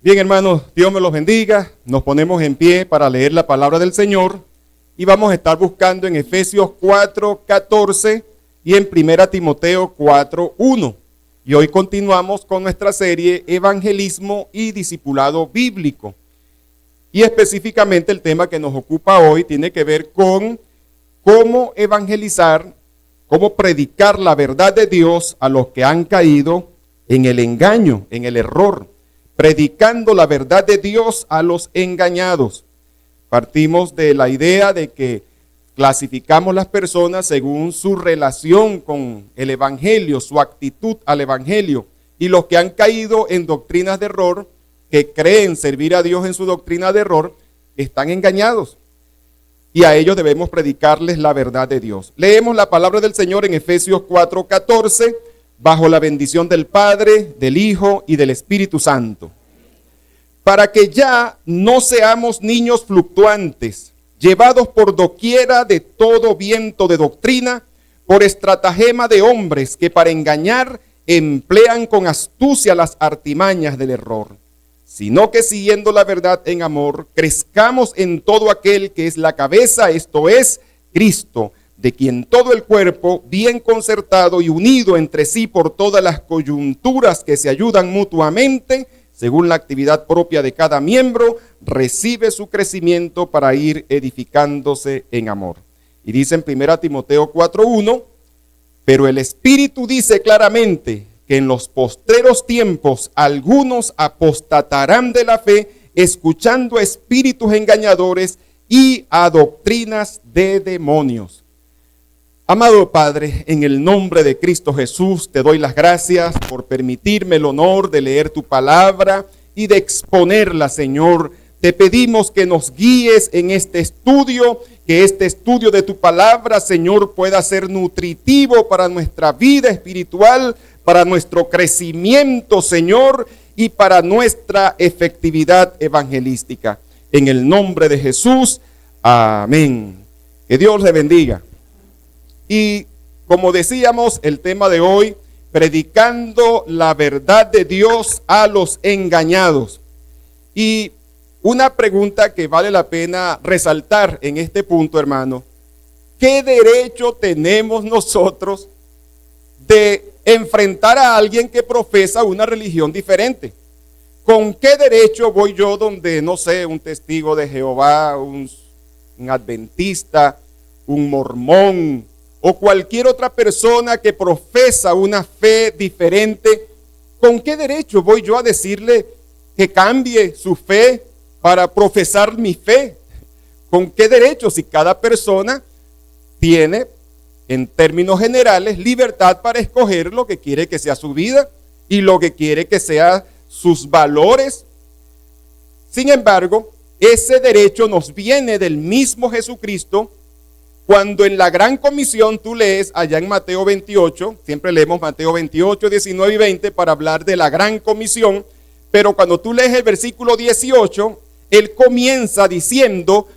Bien, hermanos, Dios me los bendiga. Nos ponemos en pie para leer la palabra del Señor y vamos a estar buscando en Efesios 4:14 y en 1 Timoteo 4:1. Y hoy continuamos con nuestra serie Evangelismo y Discipulado Bíblico. Y específicamente el tema que nos ocupa hoy tiene que ver con cómo evangelizar, cómo predicar la verdad de Dios a los que han caído en el engaño, en el error. Predicando la verdad de Dios a los engañados. Partimos de la idea de que clasificamos las personas según su relación con el Evangelio, su actitud al Evangelio. Y los que han caído en doctrinas de error, que creen servir a Dios en su doctrina de error, están engañados. Y a ellos debemos predicarles la verdad de Dios. Leemos la palabra del Señor en Efesios 4:14. Bajo la bendición del Padre, del Hijo y del Espíritu Santo. Para que ya no seamos niños fluctuantes, llevados por doquiera de todo viento de doctrina, por estratagema de hombres que para engañar emplean con astucia las artimañas del error, sino que siguiendo la verdad en amor, crezcamos en todo aquel que es la cabeza, esto es, Cristo, de quien todo el cuerpo, bien concertado y unido entre sí por todas las coyunturas que se ayudan mutuamente, según la actividad propia de cada miembro, recibe su crecimiento para ir edificándose en amor. Y dice en 1 Timoteo 4:1, pero el Espíritu dice claramente que en los postreros tiempos algunos apostatarán de la fe, escuchando a espíritus engañadores y a doctrinas de demonios. Amado Padre, en el nombre de Cristo Jesús, te doy las gracias por permitirme el honor de leer tu palabra y de exponerla, Señor. Te pedimos que nos guíes en este estudio, que este estudio de tu palabra, Señor, pueda ser nutritivo para nuestra vida espiritual, para nuestro crecimiento, Señor, y para nuestra efectividad evangelística. En el nombre de Jesús, amén. Que Dios le bendiga. Y como decíamos, el tema de hoy, predicando la verdad de Dios a los engañados. Y una pregunta que vale la pena resaltar en este punto, hermano. ¿Qué derecho tenemos nosotros de enfrentar a alguien que profesa una religión diferente? ¿Con qué derecho voy yo donde, no sé, un testigo de Jehová, un adventista, un mormón, o cualquier otra persona que profesa una fe diferente? ¿Con qué derecho voy yo a decirle que cambie su fe para profesar mi fe? ¿Con qué derecho? Si cada persona tiene, en términos generales, libertad para escoger lo que quiere que sea su vida y lo que quiere que sea sus valores. Sin embargo, ese derecho nos viene del mismo Jesucristo. Cuando en la gran comisión tú lees allá en Mateo 28, siempre leemos Mateo 28, 19 y 20 para hablar de la gran comisión, pero cuando tú lees el versículo 18, él comienza diciendo,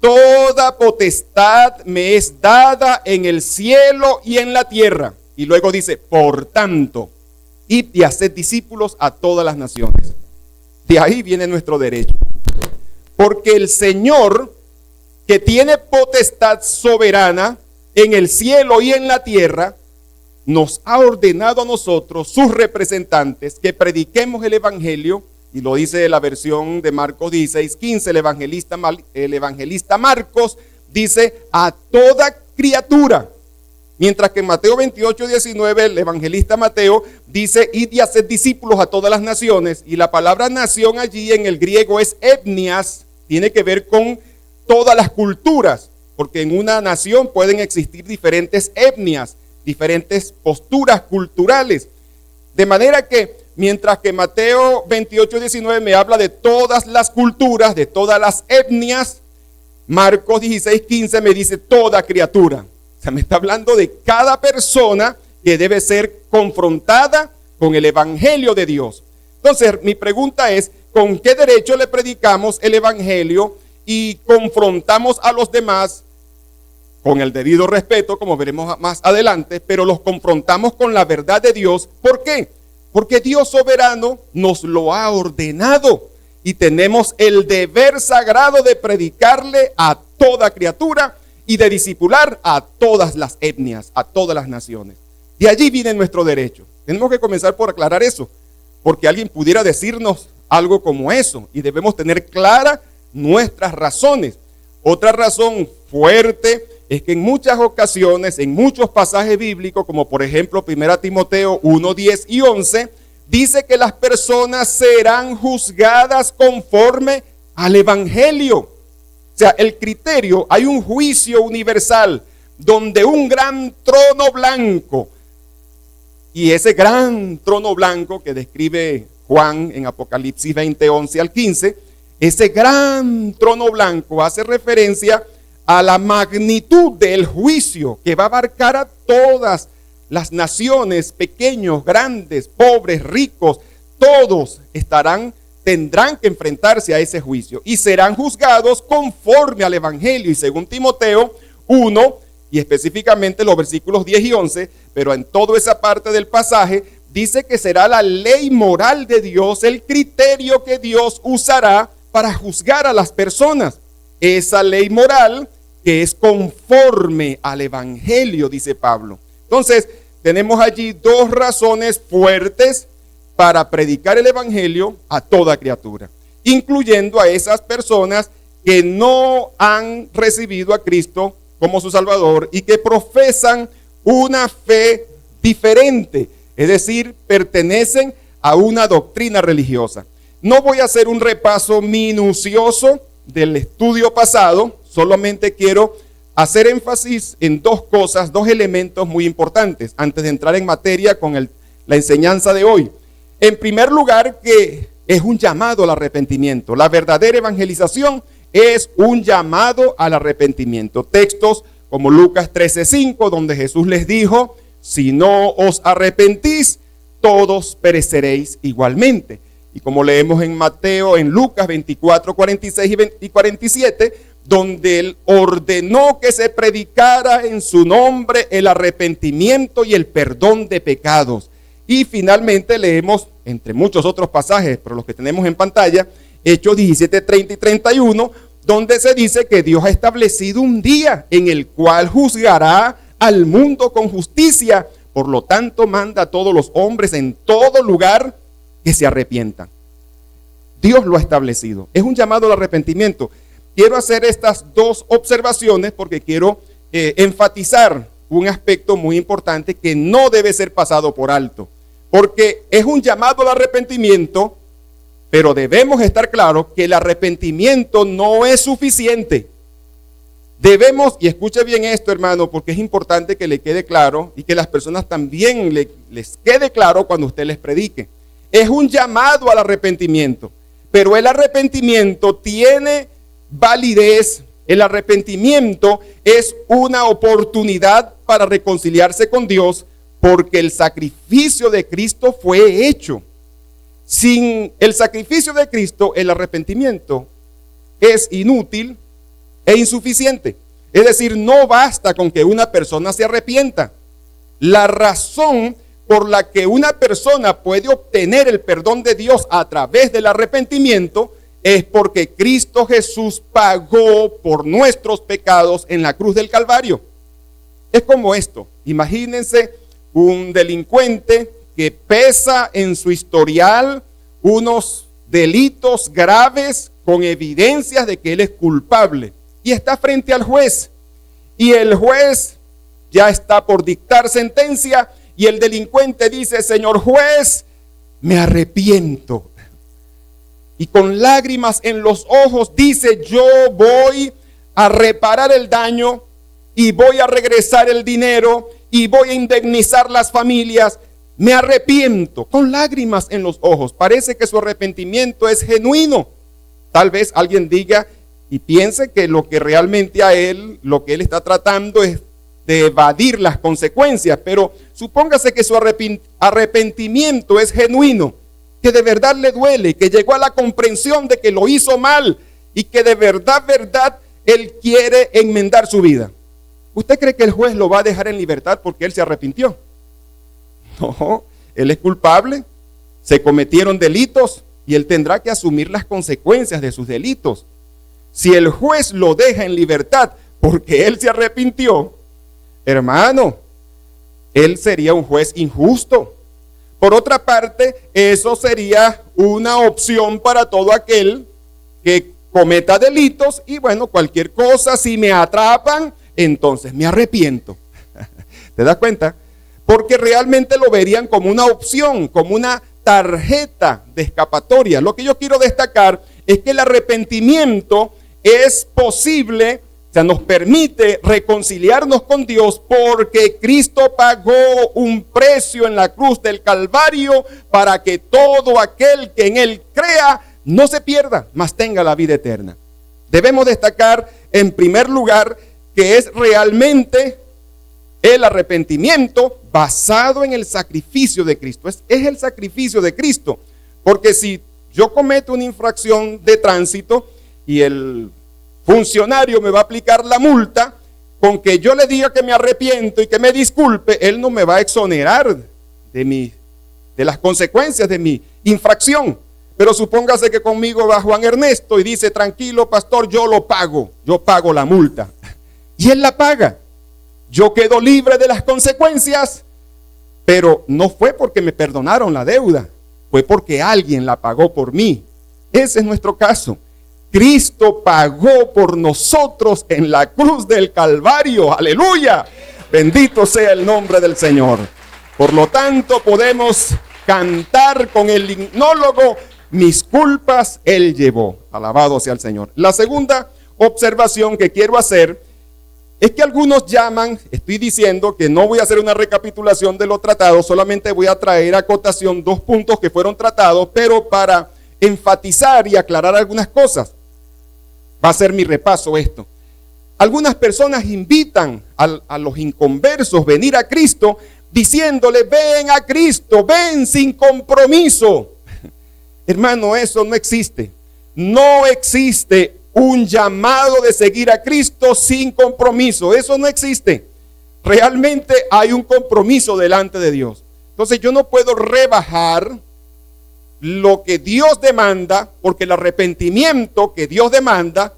toda potestad me es dada en el cielo y en la tierra. Y luego dice, por tanto, id y haced discípulos a todas las naciones. De ahí viene nuestro derecho. Porque el Señor, que tiene potestad soberana en el cielo y en la tierra, nos ha ordenado a nosotros, sus representantes, que prediquemos el Evangelio, y lo dice la versión de Marcos 16:15, el evangelista Marcos dice a toda criatura, mientras que en Mateo 28:19 el evangelista Mateo dice id y haced discípulos a todas las naciones, y la palabra nación allí en el griego es etnias, tiene que ver con todas las culturas, porque en una nación pueden existir diferentes etnias, diferentes posturas culturales. De manera que, mientras que Mateo 28:19 me habla de todas las culturas, de todas las etnias, Marcos 16:15 me dice toda criatura. O sea, me está hablando de cada persona que debe ser confrontada con el Evangelio de Dios. Entonces, mi pregunta es, ¿con qué derecho le predicamos el Evangelio y confrontamos a los demás con el debido respeto, como veremos más adelante, pero los confrontamos con la verdad de Dios? ¿Por qué? Porque Dios soberano nos lo ha ordenado. y tenemos el deber sagrado de predicarle a toda criatura y de discipular a todas las etnias, a todas las naciones. De allí viene nuestro derecho. Tenemos que comenzar por aclarar eso, porque alguien pudiera decirnos algo como eso, y debemos tener claras nuestras razones. Otra razón fuerte es que en muchas ocasiones, en muchos pasajes bíblicos, como por ejemplo 1 Timoteo 1, 10 y 11, dice que las personas serán juzgadas conforme al evangelio. O sea, el criterio, hay un juicio universal donde un gran trono blanco, y ese gran trono blanco que describe Juan en Apocalipsis 20, 11 al 15, ese gran trono blanco hace referencia a la magnitud del juicio que va a abarcar a todas las naciones, pequeños, grandes, pobres, ricos, todos tendrán que enfrentarse a ese juicio y serán juzgados conforme al evangelio. Y según Timoteo 1, y específicamente los versículos 10 y 11, pero en toda esa parte del pasaje, dice que será la ley moral de Dios, el criterio que Dios usará para juzgar a las personas. Esa ley moral que es conforme al evangelio, dice Pablo. Entonces, tenemos allí dos razones fuertes para predicar el evangelio a toda criatura, incluyendo a esas personas que no han recibido a Cristo como su Salvador y que profesan una fe diferente, es decir, pertenecen a una doctrina religiosa. No voy a hacer un repaso minucioso del estudio pasado, solamente quiero hacer énfasis en dos cosas, dos elementos muy importantes antes de entrar en materia con la enseñanza de hoy. En primer lugar, que es un llamado al arrepentimiento. La verdadera evangelización es un llamado al arrepentimiento. Textos como Lucas 13:5, donde Jesús les dijo: si no os arrepentís, todos pereceréis igualmente. Y como leemos en Mateo, en Lucas 24, 46 y 47, donde Él ordenó que se predicara en su nombre el arrepentimiento y el perdón de pecados. Y finalmente leemos, entre muchos otros pasajes, pero los que tenemos en pantalla, Hechos 17, 30 y 31, donde se dice que Dios ha establecido un día en el cual juzgará al mundo con justicia. Por lo tanto, manda a todos los hombres en todo lugar que se arrepientan. Dios lo ha establecido. Es un llamado al arrepentimiento. Quiero hacer estas dos observaciones porque quiero enfatizar un aspecto muy importante que no debe ser pasado por alto. Porque es un llamado al arrepentimiento, pero debemos estar claros que el arrepentimiento no es suficiente. Debemos, y escuche bien esto, hermano, porque es importante que le quede claro y que las personas también les quede claro cuando usted les predique. Es un llamado al arrepentimiento, pero el arrepentimiento tiene validez. El arrepentimiento es una oportunidad para reconciliarse con Dios porque el sacrificio de Cristo fue hecho. Sin el sacrificio de Cristo, el arrepentimiento es inútil e insuficiente. Es decir, no basta con que una persona se arrepienta. La razón por la que una persona puede obtener el perdón de Dios a través del arrepentimiento es porque Cristo Jesús pagó por nuestros pecados en la cruz del Calvario. Es como esto. Imagínense un delincuente que pesa en su historial unos delitos graves con evidencias de que él es culpable y está frente al juez. Y el juez ya está por dictar sentencia y el delincuente dice: señor juez, me arrepiento. Y con lágrimas en los ojos dice: yo voy a reparar el daño y voy a regresar el dinero y voy a indemnizar las familias. Me arrepiento, con lágrimas en los ojos. Parece que su arrepentimiento es genuino. Tal vez alguien diga y piense que lo que realmente lo que él está tratando es de evadir las consecuencias, pero supóngase que su arrepentimiento es genuino, que de verdad le duele, que llegó a la comprensión de que lo hizo mal y que de verdad, él quiere enmendar su vida. ¿Usted cree que el juez lo va a dejar en libertad porque él se arrepintió? No, él es culpable, se cometieron delitos, y él tendrá que asumir las consecuencias de sus delitos. Si el juez lo deja en libertad porque él se arrepintió, hermano, él sería un juez injusto. Por otra parte, eso sería una opción para todo aquel que cometa delitos y bueno, cualquier cosa, si me atrapan, entonces me arrepiento. ¿Te das cuenta? Porque realmente lo verían como una opción, como una tarjeta de escapatoria. Lo que yo quiero destacar es que el arrepentimiento es posible, o sea, nos permite reconciliarnos con Dios porque Cristo pagó un precio en la cruz del Calvario para que todo aquel que en Él crea no se pierda, mas tenga la vida eterna. Debemos destacar en primer lugar que es realmente el arrepentimiento basado en el sacrificio de Cristo. Es el sacrificio de Cristo. Porque si yo cometo una infracción de tránsito y el funcionario me va a aplicar la multa, con que yo le diga que me arrepiento y que me disculpe, él no me va a exonerar de las consecuencias de mi infracción. Pero supóngase que conmigo va Juan Ernesto y dice, tranquilo pastor, yo pago la multa. Y él la paga. Yo quedo libre de las consecuencias, pero no fue porque me perdonaron la deuda, fue porque alguien la pagó por mí. Ese es nuestro caso. Cristo pagó por nosotros en la cruz del Calvario. ¡Aleluya! Bendito sea el nombre del Señor. Por lo tanto, podemos cantar con el himnólogo, mis culpas Él llevó. Alabado sea el Señor. La segunda observación que quiero hacer es que algunos llaman, estoy diciendo que no voy a hacer una recapitulación de lo tratado, solamente voy a traer a acotación 2 puntos que fueron tratados, pero para enfatizar y aclarar algunas cosas. Va a ser mi repaso esto. Algunas personas invitan a los inconversos a venir a Cristo diciéndole, ven a Cristo, ven sin compromiso. Hermano, eso no existe. No existe un llamado de seguir a Cristo sin compromiso. Eso no existe. Realmente hay un compromiso delante de Dios. Entonces yo no puedo rebajar lo que Dios demanda, porque el arrepentimiento que Dios demanda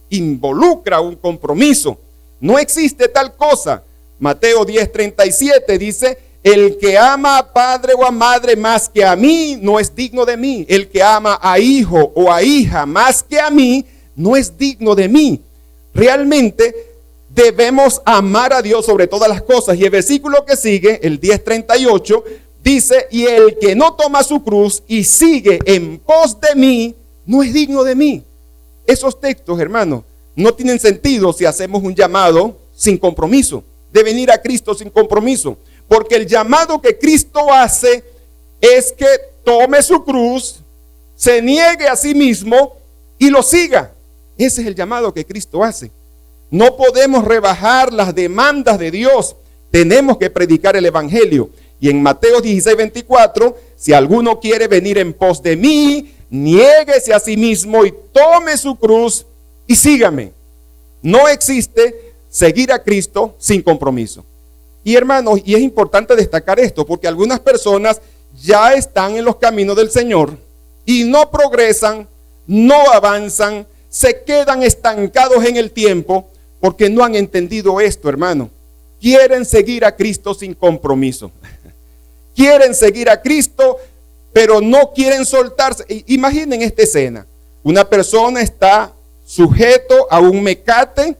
involucra un compromiso. No existe tal cosa. Mateo 10:37 dice, el que ama a padre o a madre más que a mí no es digno de mí. El que ama a hijo o a hija más que a mí no es digno de mí. Realmente debemos amar a Dios sobre todas las cosas. Y el versículo que sigue, el 10:38, dice, y el que no toma su cruz y sigue en pos de mí, no es digno de mí. Esos textos, hermanos, no tienen sentido si hacemos un llamado sin compromiso, de venir a Cristo sin compromiso. Porque el llamado que Cristo hace es que tome su cruz, se niegue a sí mismo y lo siga. Ese es el llamado que Cristo hace. No podemos rebajar las demandas de Dios. Tenemos que predicar el evangelio. Y en Mateo 16:24, si alguno quiere venir en pos de mí, niéguese a sí mismo y tome su cruz y sígame. No existe seguir a Cristo sin compromiso. Y hermanos, y es importante destacar esto, porque algunas personas ya están en los caminos del Señor y no progresan, no avanzan, se quedan estancados en el tiempo porque no han entendido esto, hermano. Quieren seguir a Cristo sin compromiso. Quieren seguir a Cristo, pero no quieren soltarse. Imaginen esta escena. Una persona está sujeto a un mecate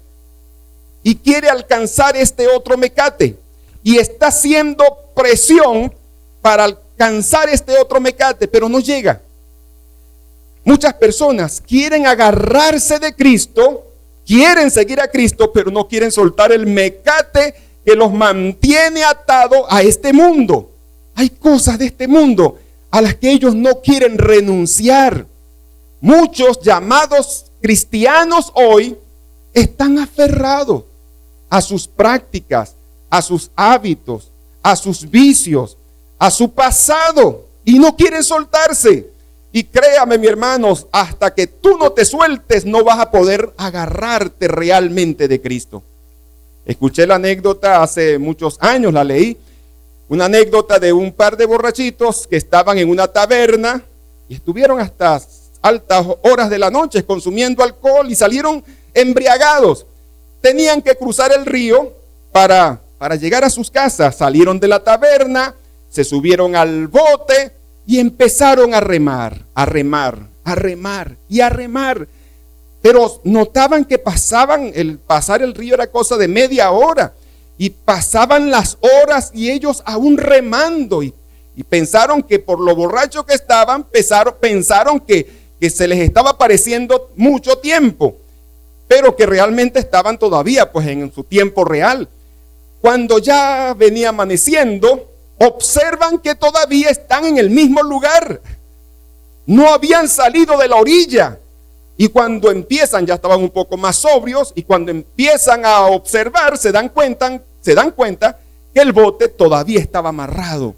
y quiere alcanzar este otro mecate. Y está haciendo presión para alcanzar este otro mecate, pero no llega. Muchas personas quieren agarrarse de Cristo, quieren seguir a Cristo, pero no quieren soltar el mecate que los mantiene atados a este mundo. Hay cosas de este mundo a las que ellos no quieren renunciar. Muchos llamados cristianos hoy están aferrados a sus prácticas, a sus hábitos, a sus vicios, a su pasado y no quieren soltarse. Y créame, mis hermanos, hasta que tú no te sueltes, no vas a poder agarrarte realmente de Cristo. Escuché la anécdota hace muchos años, la leí. Una anécdota de un par de borrachitos que estaban en una taberna y estuvieron hasta altas horas de la noche consumiendo alcohol y salieron embriagados. Tenían que cruzar el río para llegar a sus casas. Salieron de la taberna, se subieron al bote y empezaron a remar, a remar, a remar y a remar. Pero notaban que pasar el río era cosa de media hora. Y pasaban las horas y ellos aún remando. Y pensaron que por lo borrachos que estaban, pensaron que se les estaba pareciendo mucho tiempo. Pero que realmente estaban todavía pues en su tiempo real. Cuando ya venía amaneciendo, observan que todavía están en el mismo lugar. No habían salido de la orilla. Y cuando empiezan, ya estaban un poco más sobrios, y cuando empiezan a observar, se dan cuenta que el bote todavía estaba amarrado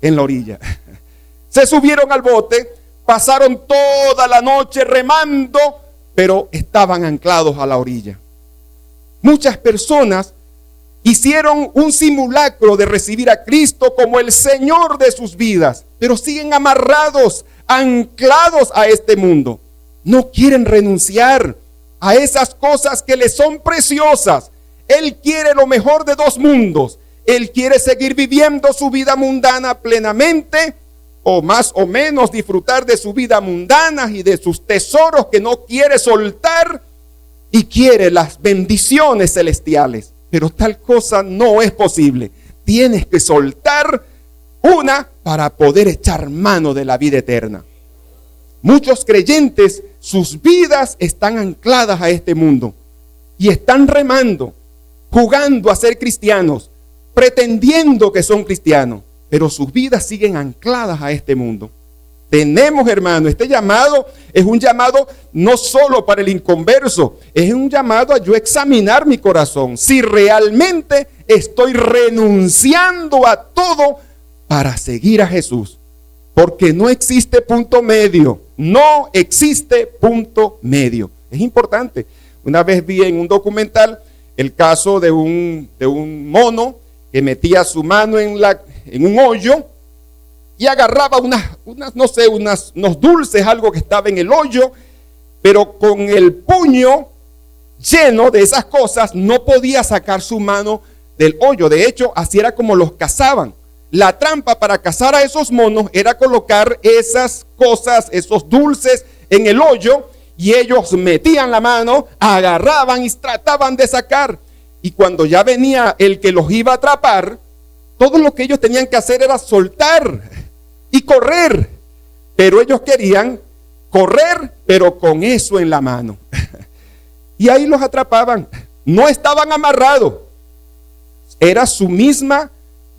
en la orilla. Se subieron al bote, pasaron toda la noche remando, pero estaban anclados a la orilla. Muchas personas hicieron un simulacro de recibir a Cristo como el Señor de sus vidas, pero siguen amarrados, anclados a este mundo. No quieren renunciar a esas cosas que les son preciosas. Él quiere lo mejor de dos mundos. Él quiere seguir viviendo su vida mundana plenamente, o más o menos disfrutar de su vida mundana y de sus tesoros que no quiere soltar, y quiere las bendiciones celestiales. Pero tal cosa no es posible. Tienes que soltar una para poder echar mano de la vida eterna. Muchos creyentes, sus vidas están ancladas a este mundo y están remando, jugando a ser cristianos, pretendiendo que son cristianos, pero sus vidas siguen ancladas a este mundo. Tenemos, hermano, este llamado es un llamado no solo para el inconverso, es un llamado a yo examinar mi corazón, si realmente estoy renunciando a todo para seguir a Jesús. Porque no existe punto medio, no existe punto medio. Es importante. Una vez vi en un documental el caso de un mono que metía su mano en un hoyo y agarraba unos dulces, algo que estaba en el hoyo, pero con el puño lleno de esas cosas no podía sacar su mano del hoyo. De hecho, así era como los cazaban. La trampa para cazar a esos monos era colocar esas cosas, esos dulces en el hoyo, y ellos metían la mano, agarraban y trataban de sacar. Y cuando ya venía el que los iba a atrapar, todo lo que ellos tenían que hacer era soltar y correr. Pero ellos querían correr, pero con eso en la mano. Y ahí los atrapaban. No estaban amarrados. Era su misma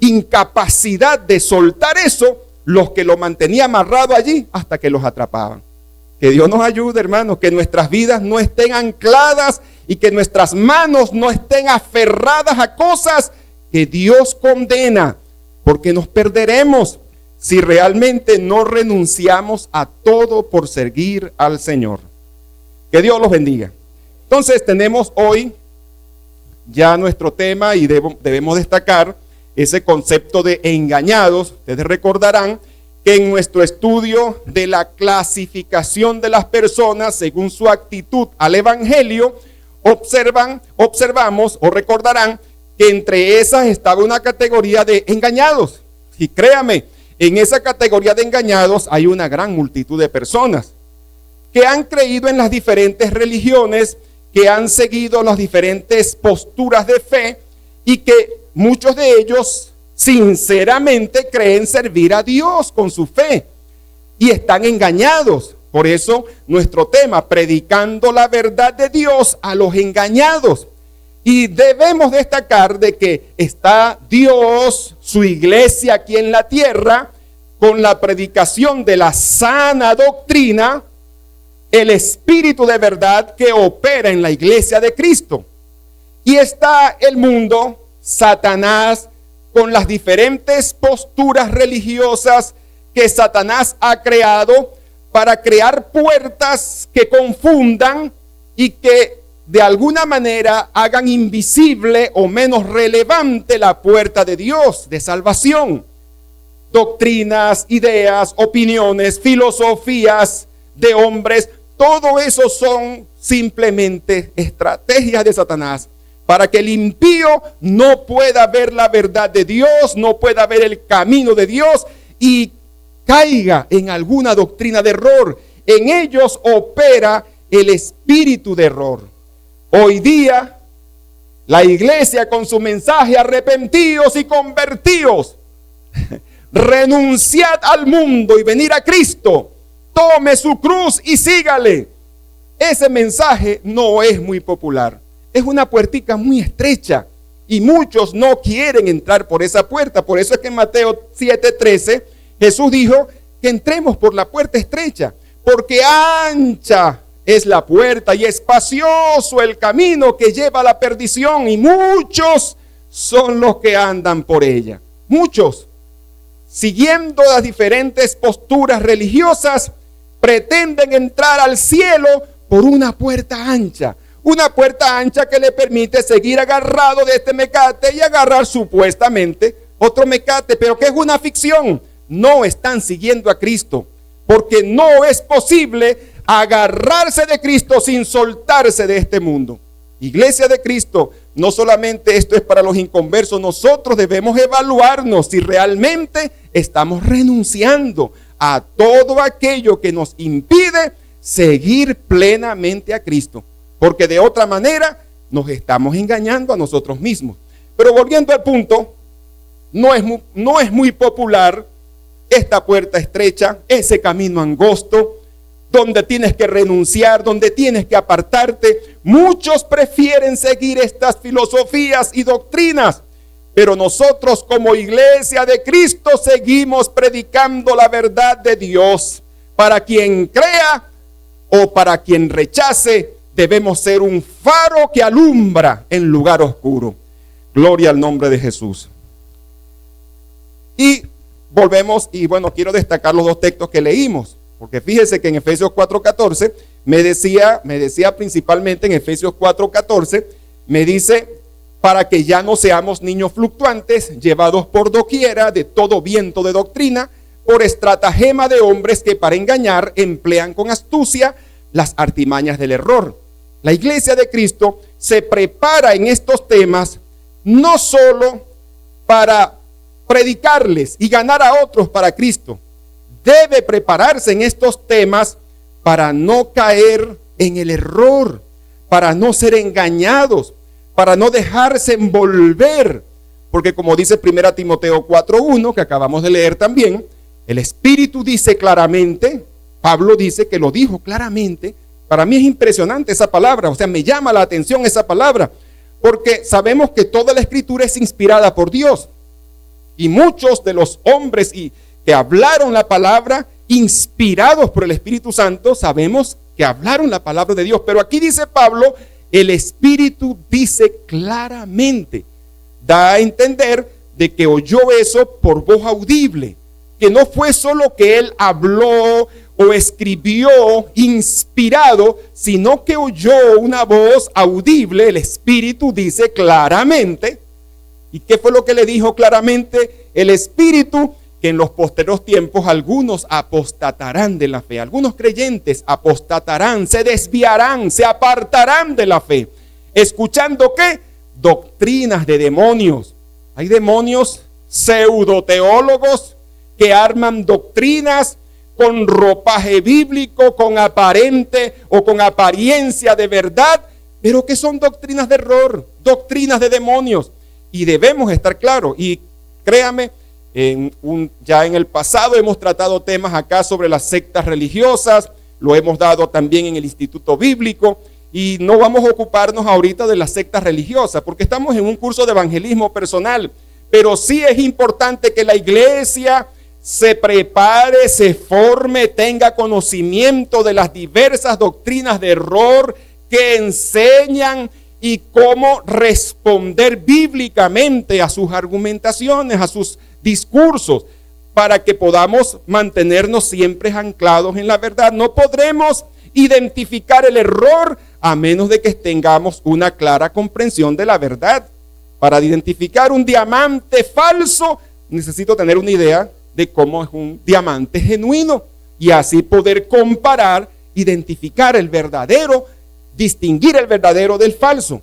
incapacidad de soltar eso los que lo mantenía amarrado allí hasta que los atrapaban. Que Dios nos ayude, hermanos, que nuestras vidas no estén ancladas y que nuestras manos no estén aferradas a cosas que Dios condena, porque nos perderemos si realmente no renunciamos a todo por seguir al Señor. Que Dios los bendiga. Entonces tenemos hoy ya nuestro tema y debemos destacar ese concepto de engañados. Ustedes recordarán que en nuestro estudio de la clasificación de las personas según su actitud al evangelio, observamos o recordarán que entre esas estaba una categoría de engañados. Y créame, en esa categoría de engañados hay una gran multitud de personas que han creído en las diferentes religiones, que han seguido las diferentes posturas de fe y que muchos de ellos sinceramente creen servir a Dios con su fe y están engañados. Por eso nuestro tema, predicando la verdad de Dios a los engañados. Y debemos destacar de que está Dios, su iglesia aquí en la tierra, con la predicación de la sana doctrina, el espíritu de verdad que opera en la iglesia de Cristo. Y está el mundo, Satanás, con las diferentes posturas religiosas que Satanás ha creado para crear puertas que confundan y que de alguna manera hagan invisible o menos relevante la puerta de Dios de salvación. doctrinas, ideas, opiniones, filosofías de hombres. Todo eso son simplemente estrategias de Satanás para que el impío no pueda ver la verdad de Dios, no pueda ver el camino de Dios y caiga en alguna doctrina de error. En ellos opera el espíritu de error. Hoy día, la iglesia con su mensaje: arrepentíos y convertíos, renunciad al mundo y venid a Cristo, tome su cruz y sígale. Ese mensaje no es muy popular. Es una puertica muy estrecha y muchos no quieren entrar por esa puerta. Por eso es que en Mateo 7:13 Jesús dijo que entremos por la puerta estrecha, porque ancha es la puerta y espacioso el camino que lleva a la perdición, y muchos son los que andan por ella. Muchos, siguiendo las diferentes posturas religiosas, pretenden entrar al cielo por una puerta ancha. Una puerta ancha que le permite seguir agarrado de este mecate y agarrar supuestamente otro mecate, pero que es una ficción. No están siguiendo a Cristo, porque no es posible agarrarse de Cristo sin soltarse de este mundo. Iglesia de Cristo, no solamente esto es para los inconversos, nosotros debemos evaluarnos si realmente estamos renunciando a todo aquello que nos impide seguir plenamente a Cristo, porque de otra manera nos estamos engañando a nosotros mismos. Pero volviendo al punto, no es muy popular esta puerta estrecha, ese camino angosto, donde tienes que renunciar, donde tienes que apartarte. Muchos prefieren seguir estas filosofías y doctrinas, pero nosotros como iglesia de Cristo seguimos predicando la verdad de Dios. Para quien crea o para quien rechace, debemos ser un faro que alumbra en lugar oscuro. Gloria al nombre de Jesús. Y volvemos, y bueno, quiero destacar los dos textos que leímos, porque fíjese que en Efesios 4:14 me decía principalmente en Efesios 4:14, me dice: para que ya no seamos niños fluctuantes, llevados por doquiera de todo viento de doctrina, por estratagema de hombres que para engañar emplean con astucia las artimañas del error. La iglesia de Cristo se prepara en estos temas no solo para predicarles y ganar a otros para Cristo. Debe prepararse en estos temas para no caer en el error, para no ser engañados, para no dejarse envolver. Porque como dice 1 Timoteo 4:1, que acabamos de leer también, el Espíritu dice claramente, Pablo dice que lo dijo claramente. Para mí es impresionante esa palabra, o sea, me llama la atención esa palabra, porque sabemos que toda la Escritura es inspirada por Dios. Y muchos de los hombres que hablaron la palabra, inspirados por el Espíritu Santo, sabemos que hablaron la palabra de Dios. Pero aquí dice Pablo, el Espíritu dice claramente, da a entender de que oyó eso por voz audible, que no fue solo que él habló o escribió inspirado, sino que oyó una voz audible. El Espíritu dice claramente. ¿Y qué fue lo que le dijo claramente el Espíritu? Que en los posteriores tiempos algunos apostatarán de la fe. Algunos creyentes apostatarán, se desviarán, se apartarán de la fe. ¿Escuchando qué? Doctrinas de demonios. Hay demonios pseudoteólogos que arman doctrinas con ropaje bíblico, con aparente o con apariencia de verdad, pero que son doctrinas de error, doctrinas de demonios. Y debemos estar claros, y créame, ya en el pasado hemos tratado temas acá sobre las sectas religiosas, lo hemos dado también en el Instituto Bíblico, y no vamos a ocuparnos ahorita de las sectas religiosas, porque estamos en un curso de evangelismo personal, pero sí es importante que la iglesia se prepare, se forme, tenga conocimiento de las diversas doctrinas de error que enseñan y cómo responder bíblicamente a sus argumentaciones, a sus discursos, para que podamos mantenernos siempre anclados en la verdad. No podremos identificar el error a menos de que tengamos una clara comprensión de la verdad. Para identificar un diamante falso, necesito tener una idea de cómo es un diamante genuino y así poder comparar, identificar el verdadero, distinguir el verdadero del falso.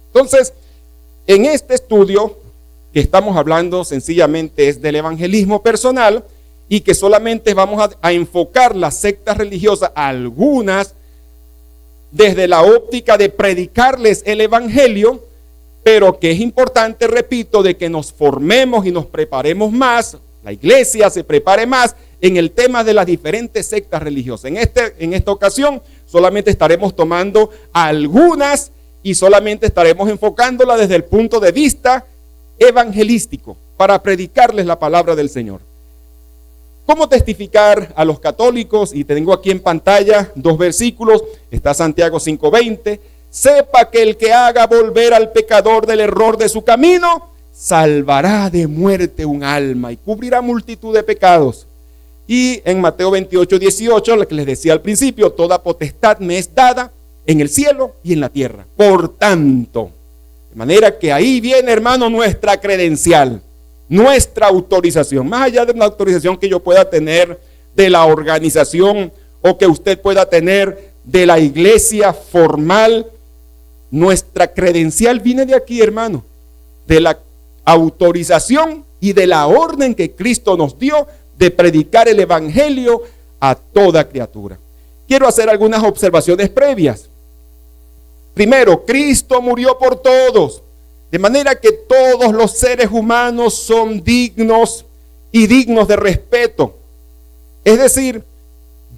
Entonces, en este estudio que estamos hablando sencillamente es del evangelismo personal y que solamente vamos a enfocar las sectas religiosas, algunas, desde la óptica de predicarles el evangelio, pero que es importante, repito, de que nos formemos y nos preparemos más, la iglesia se prepare más en el tema de las diferentes sectas religiosas. En esta ocasión solamente estaremos tomando algunas y solamente estaremos enfocándola desde el punto de vista evangelístico para predicarles la palabra del Señor. ¿Cómo testificar a los católicos? Y tengo aquí en pantalla 2 versículos. Está Santiago 5:20. Sepa que el que haga volver al pecador del error de su camino, salvará de muerte un alma y cubrirá multitud de pecados. Y en Mateo 28:18, lo que les decía al principio, toda potestad me es dada en el cielo y en la tierra. Por tanto, de manera que ahí viene, hermano, nuestra credencial, nuestra autorización, más allá de una autorización que yo pueda tener de la organización o que usted pueda tener de la iglesia formal, nuestra credencial viene de aquí, hermano, de la autorización y de la orden que Cristo nos dio de predicar el evangelio a toda criatura. Quiero hacer algunas observaciones previas. Primero, Cristo murió por todos, de manera que todos los seres humanos son dignos y dignos de respeto. Es decir,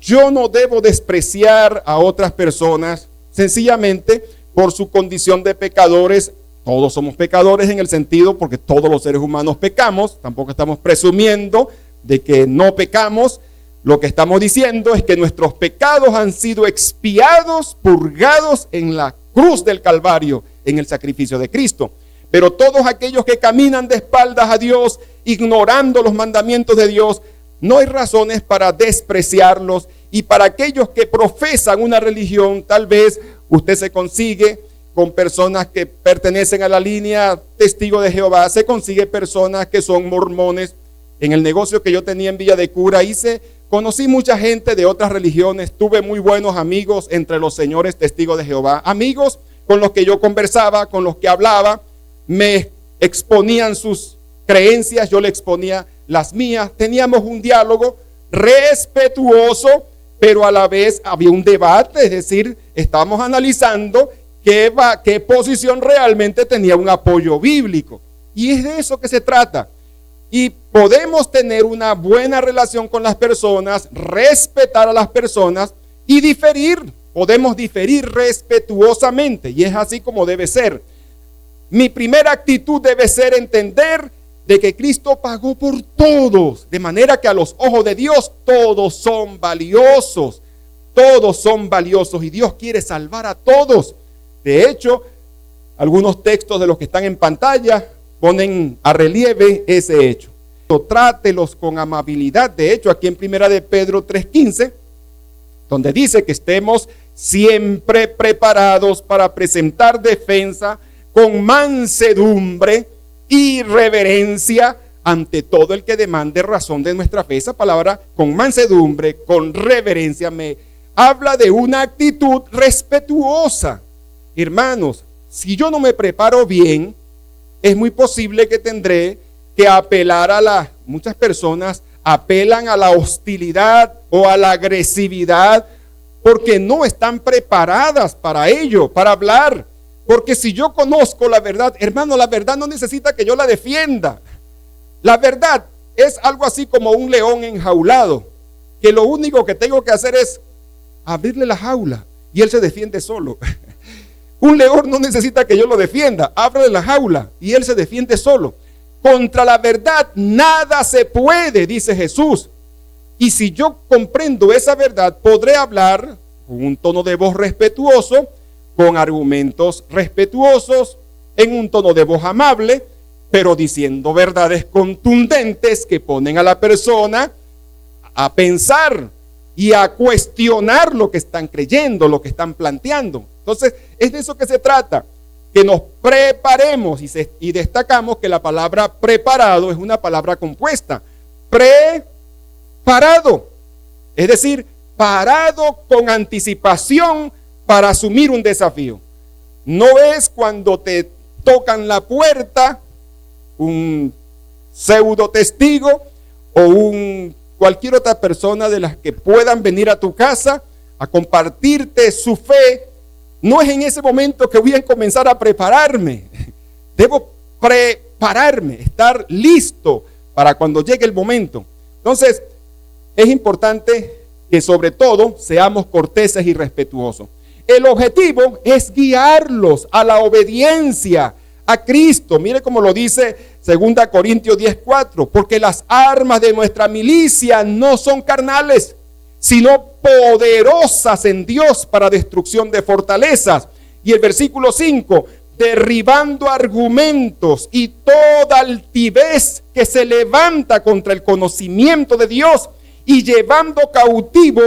yo no debo despreciar a otras personas sencillamente por su condición de pecadores. Todos somos pecadores en el sentido porque todos los seres humanos pecamos. Tampoco estamos presumiendo de que no pecamos. Lo que estamos diciendo es que nuestros pecados han sido expiados, purgados en la cruz del Calvario, en el sacrificio de Cristo. Pero todos aquellos que caminan de espaldas a Dios, ignorando los mandamientos de Dios, no hay razones para despreciarlos. Y para aquellos que profesan una religión, tal vez usted se consigue con personas que pertenecen a la línea Testigo de Jehová, se consigue personas que son mormones. En el negocio que yo tenía en Villa de Cura, conocí mucha gente de otras religiones, tuve muy buenos amigos entre los señores Testigos de Jehová, amigos con los que yo conversaba, con los que hablaba, me exponían sus creencias, yo le exponía las mías, teníamos un diálogo respetuoso, pero a la vez había un debate, es decir, estábamos analizando qué posición realmente tenía un apoyo bíblico. Y es de eso que se trata. Y podemos tener una buena relación con las personas, respetar a las personas y diferir. Podemos diferir respetuosamente y es así como debe ser. Mi primera actitud debe ser entender de que Cristo pagó por todos, de manera que a los ojos de Dios todos son valiosos y Dios quiere salvar a todos. De hecho, algunos textos de los que están en pantalla ponen a relieve ese hecho. Trátelos con amabilidad. De hecho, aquí en Primera de Pedro 3:15, donde dice que estemos siempre preparados para presentar defensa con mansedumbre y reverencia ante todo el que demande razón de nuestra fe. Esa palabra, con mansedumbre, con reverencia, me habla de una actitud respetuosa. Hermanos, si yo no me preparo bien, es muy posible que tendré que apelar muchas personas apelan a la hostilidad o a la agresividad porque no están preparadas para ello, para hablar. Porque si yo conozco la verdad, hermano, la verdad no necesita que yo la defienda. La verdad es algo así como un león enjaulado, que lo único que tengo que hacer es abrirle la jaula y él se defiende solo. Un león no necesita que yo lo defienda, ábrele la jaula y él se defiende solo. Contra la verdad nada se puede, dice Jesús. Y si yo comprendo esa verdad, podré hablar con un tono de voz respetuoso, con argumentos respetuosos, en un tono de voz amable, pero diciendo verdades contundentes que ponen a la persona a pensar y a cuestionar lo que están creyendo, lo que están planteando. Entonces, es de eso que se trata, que nos preparemos y destacamos que la palabra preparado es una palabra compuesta. preparado. Es decir, parado con anticipación para asumir un desafío. No es cuando te tocan la puerta un pseudo testigo o cualquier otra persona de las que puedan venir a tu casa a compartirte su fe. No es en ese momento que voy a comenzar a prepararme. Debo prepararme, estar listo para cuando llegue el momento. Entonces, es importante que sobre todo seamos corteses y respetuosos. El objetivo es guiarlos a la obediencia a Cristo. Mire cómo lo dice 2 Corintios 10:4, porque las armas de nuestra milicia no son carnales, sino poderosas en Dios para destrucción de fortalezas. Y el versículo 5, derribando argumentos y toda altivez que se levanta contra el conocimiento de Dios y llevando cautivo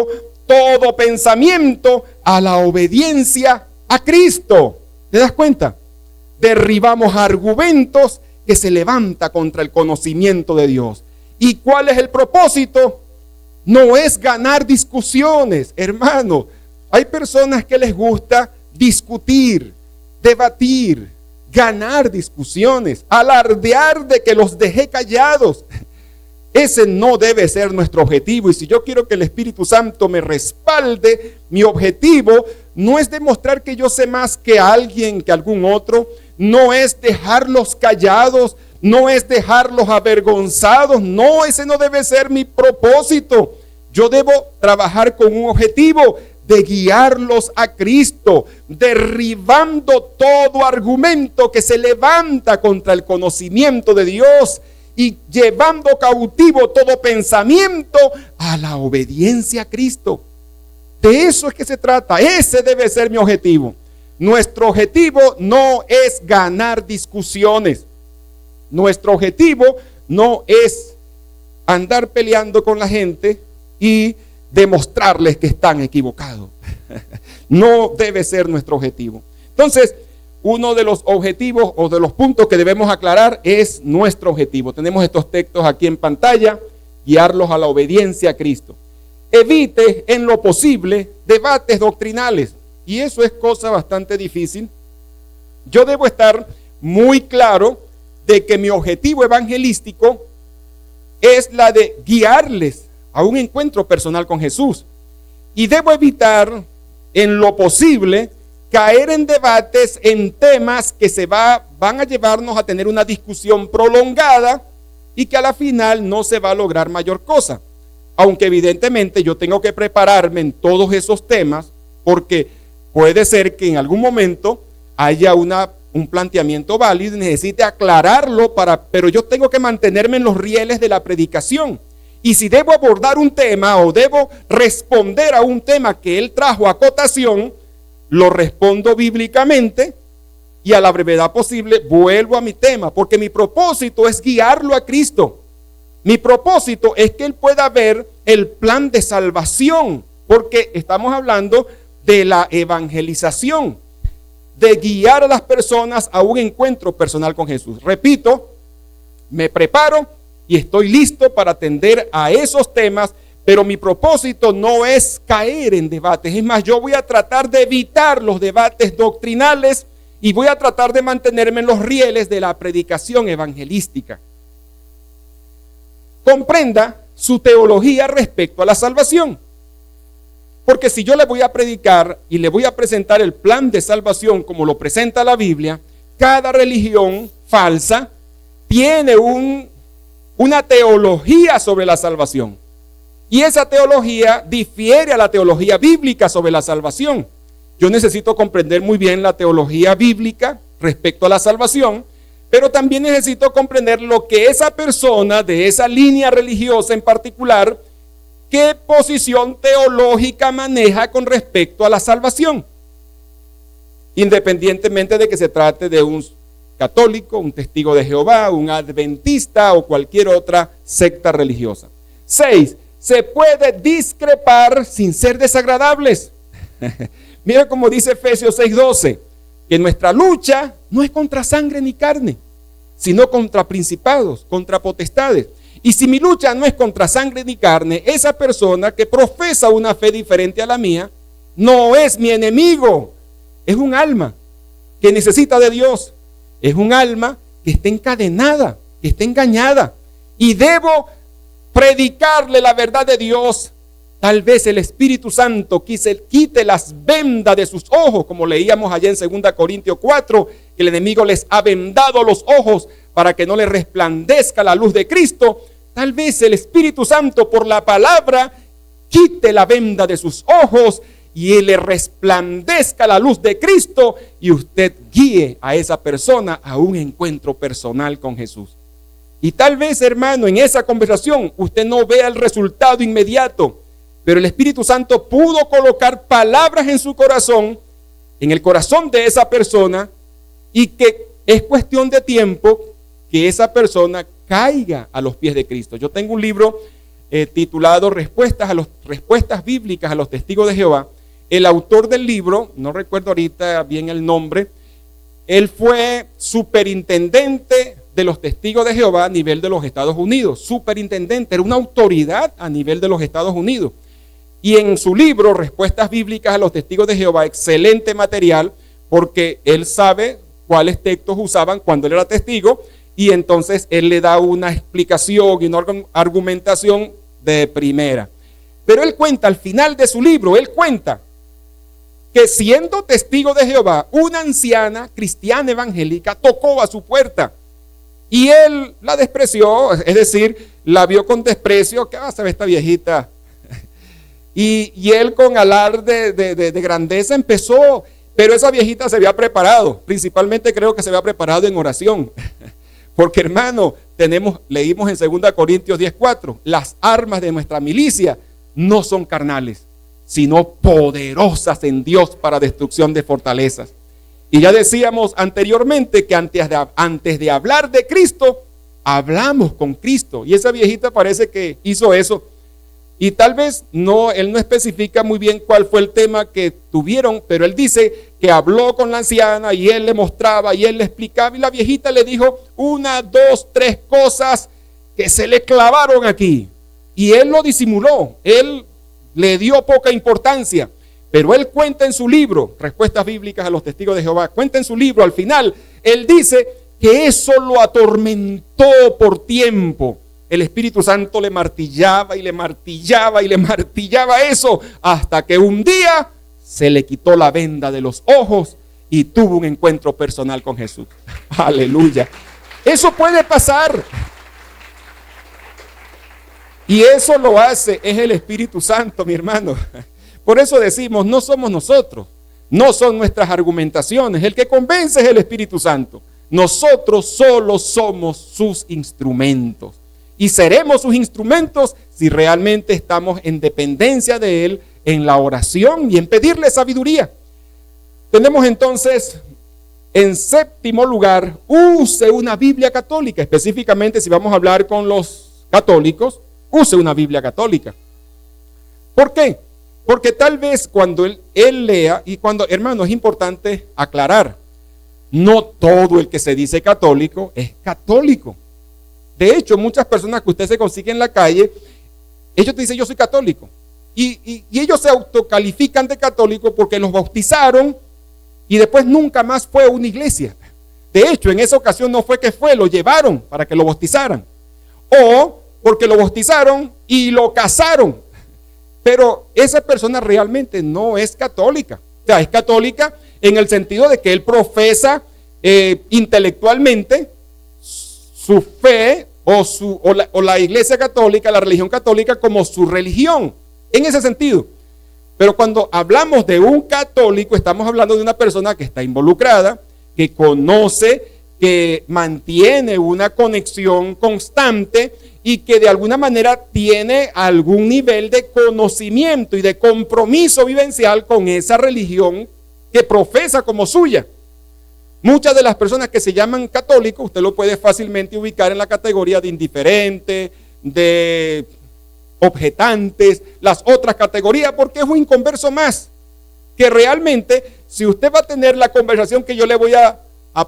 todo pensamiento a la obediencia a Cristo. ¿Te das cuenta? Derribamos argumentos que se levanta contra el conocimiento de Dios. ¿Y cuál es el propósito? No es ganar discusiones, hermano. Hay personas que les gusta discutir, debatir, ganar discusiones, alardear de que los dejé callados. Ese no debe ser nuestro objetivo. Y si yo quiero que el Espíritu Santo me respalde, mi objetivo no es demostrar que yo sé más que alguien, que algún otro. No es dejarlos callados, no es dejarlos avergonzados. No, ese no debe ser mi propósito. Yo debo trabajar con un objetivo de guiarlos a Cristo, derribando todo argumento que se levanta contra el conocimiento de Dios y llevando cautivo todo pensamiento a la obediencia a Cristo. De eso es que se trata. Ese debe ser mi objetivo. Nuestro objetivo no es ganar discusiones. Nuestro objetivo no es andar peleando con la gente y demostrarles que están equivocados. No debe ser nuestro objetivo. Entonces, uno de los objetivos o de los puntos que debemos aclarar es nuestro objetivo. Tenemos estos textos aquí en pantalla: guiarlos a la obediencia a Cristo. Evite en lo posible debates doctrinales. Y eso es cosa bastante difícil. Yo debo estar muy claro de que mi objetivo evangelístico es la de guiarles a un encuentro personal con Jesús. Y debo evitar en lo posible caer en debates en temas que van a llevarnos a tener una discusión prolongada y que a la final no se va a lograr mayor cosa. Aunque evidentemente yo tengo que prepararme en todos esos temas, porque puede ser que en algún momento haya un planteamiento válido y necesite aclararlo, pero yo tengo que mantenerme en los rieles de la predicación. Y si debo abordar un tema o debo responder a un tema que él trajo a cotación, lo respondo bíblicamente y a la brevedad posible vuelvo a mi tema, porque mi propósito es guiarlo a Cristo. Mi propósito es que él pueda ver el plan de salvación, porque estamos hablando de la evangelización, de guiar a las personas a un encuentro personal con Jesús. Repito, me preparo y estoy listo para atender a esos temas, pero mi propósito no es caer en debates. Es más, yo voy a tratar de evitar los debates doctrinales y voy a tratar de mantenerme en los rieles de la predicación evangelística. Comprenda su teología respecto a la salvación. Porque si yo le voy a predicar y le voy a presentar el plan de salvación como lo presenta la Biblia, cada religión falsa tiene una teología sobre la salvación. Y esa teología difiere a la teología bíblica sobre la salvación. Yo necesito comprender muy bien la teología bíblica respecto a la salvación, pero también necesito comprender lo que esa persona de esa línea religiosa en particular, qué posición teológica maneja con respecto a la salvación. Independientemente de que se trate de un católico, un testigo de Jehová, un adventista o cualquier otra secta religiosa. 6. Se puede discrepar sin ser desagradables. Mira cómo dice Efesios 6:12, que nuestra lucha no es contra sangre ni carne, sino contra principados, contra potestades. Y si mi lucha no es contra sangre ni carne, esa persona que profesa una fe diferente a la mía, no es mi enemigo. Es un alma que necesita de Dios. Es un alma que está encadenada, que está engañada. Y debo predicarle la verdad de Dios. Tal vez el Espíritu Santo quite las vendas de sus ojos, como leíamos allá en 2 Corintios 4, que el enemigo les ha vendado los ojos para que no les resplandezca la luz de Cristo. Tal vez el Espíritu Santo por la palabra quite la venda de sus ojos y le resplandezca la luz de Cristo y usted guíe a esa persona a un encuentro personal con Jesús. Y tal vez, hermano, en esa conversación usted no vea el resultado inmediato, pero el Espíritu Santo pudo colocar palabras en su corazón, en el corazón de esa persona, y que es cuestión de tiempo que esa persona caiga a los pies de Cristo. Yo tengo un libro titulado Respuestas Bíblicas a los Testigos de Jehová. El autor del libro, no recuerdo ahorita bien el nombre, él fue superintendente de los Testigos de Jehová a nivel de los Estados Unidos. Superintendente, era una autoridad a nivel de los Estados Unidos. Y en su libro, Respuestas Bíblicas a los Testigos de Jehová, excelente material, porque él sabe cuáles textos usaban cuando él era testigo, y entonces él le da una explicación y una argumentación de primera. Pero él cuenta, al final de su libro, él cuenta que siendo testigo de Jehová, una anciana cristiana evangélica tocó a su puerta, y él la despreció, es decir, la vio con desprecio. ¿Qué va a saber esta viejita? Y él con alarde de grandeza empezó, pero esa viejita se había preparado, principalmente creo que se había preparado en oración, porque hermano, leímos en 2 Corintios 10:4, las armas de nuestra milicia no son carnales, sino poderosas en Dios para destrucción de fortalezas. Y ya decíamos anteriormente que antes de hablar de Cristo, hablamos con Cristo, y esa viejita parece que hizo eso. Y tal vez él no especifica muy bien cuál fue el tema que tuvieron, pero él dice que habló con la anciana y él le mostraba y él le explicaba, y la viejita le dijo 1, 2, 3 cosas que se le clavaron aquí. Y él lo disimuló, él le dio poca importancia, pero él cuenta en su libro, Respuestas Bíblicas a los Testigos de Jehová, cuenta en su libro, al final, él dice que eso lo atormentó por tiempo. El Espíritu Santo le martillaba y le martillaba y le martillaba eso, hasta que un día se le quitó la venda de los ojos y tuvo un encuentro personal con Jesús. Aleluya. Eso puede pasar. Y eso lo hace, es el Espíritu Santo, mi hermano. Por eso decimos, no somos nosotros, no son nuestras argumentaciones. El que convence es el Espíritu Santo. Nosotros solo somos sus instrumentos. Y seremos sus instrumentos si realmente estamos en dependencia de Él, en la oración y en pedirle sabiduría. Tenemos entonces, en séptimo lugar, use una Biblia católica. Específicamente, si vamos a hablar con los católicos, use una Biblia católica. ¿Por qué? Porque tal vez cuando él lea, y cuando, hermano, es importante aclarar, no todo el que se dice católico es católico. De hecho, muchas personas que usted se consigue en la calle, ellos te dicen, yo soy católico. Y ellos se autocalifican de católico porque los bautizaron y después nunca más fue a una iglesia. De hecho, en esa ocasión no fue que lo llevaron para que lo bautizaran. O porque lo bautizaron y lo casaron. Pero esa persona realmente no es católica. O sea, es católica en el sentido de que él profesa intelectualmente su fe o la iglesia católica, la religión católica como su religión, en ese sentido. Pero cuando hablamos de un católico, estamos hablando de una persona que está involucrada, que conoce, que mantiene una conexión constante y que de alguna manera tiene algún nivel de conocimiento y de compromiso vivencial con esa religión que profesa como suya. Muchas de las personas que se llaman católicos, usted lo puede fácilmente ubicar en la categoría de indiferente, de objetantes, las otras categorías, porque es un inconverso más, que realmente, si usted va a tener la conversación que yo le voy a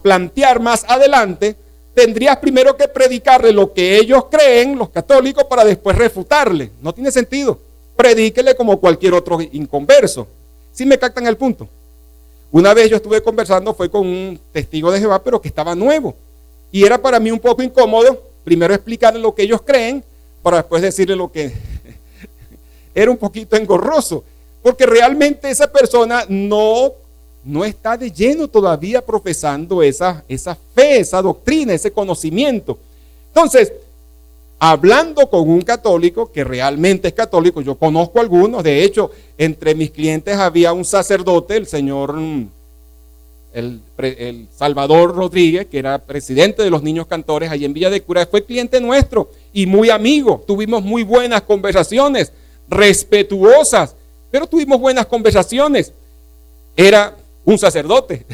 plantear más adelante, tendrías primero que predicarle lo que ellos creen, los católicos, para después refutarle. No tiene sentido. Predíquele como cualquier otro inconverso. ¿Sí me captan el punto? Una vez yo estuve conversando, fue con un testigo de Jehová, pero que estaba nuevo. Y era para mí un poco incómodo, primero explicarle lo que ellos creen, para después decirle lo que era un poquito engorroso. Porque realmente esa persona no está de lleno todavía profesando esa fe, esa doctrina, ese conocimiento. Entonces, hablando con un católico que realmente es católico, yo conozco algunos, de hecho, entre mis clientes había un sacerdote, el señor el Salvador Rodríguez, que era presidente de los Niños Cantores allí en Villa de Cura, fue cliente nuestro y muy amigo. Tuvimos muy buenas conversaciones, respetuosas, pero tuvimos buenas conversaciones. Era un sacerdote.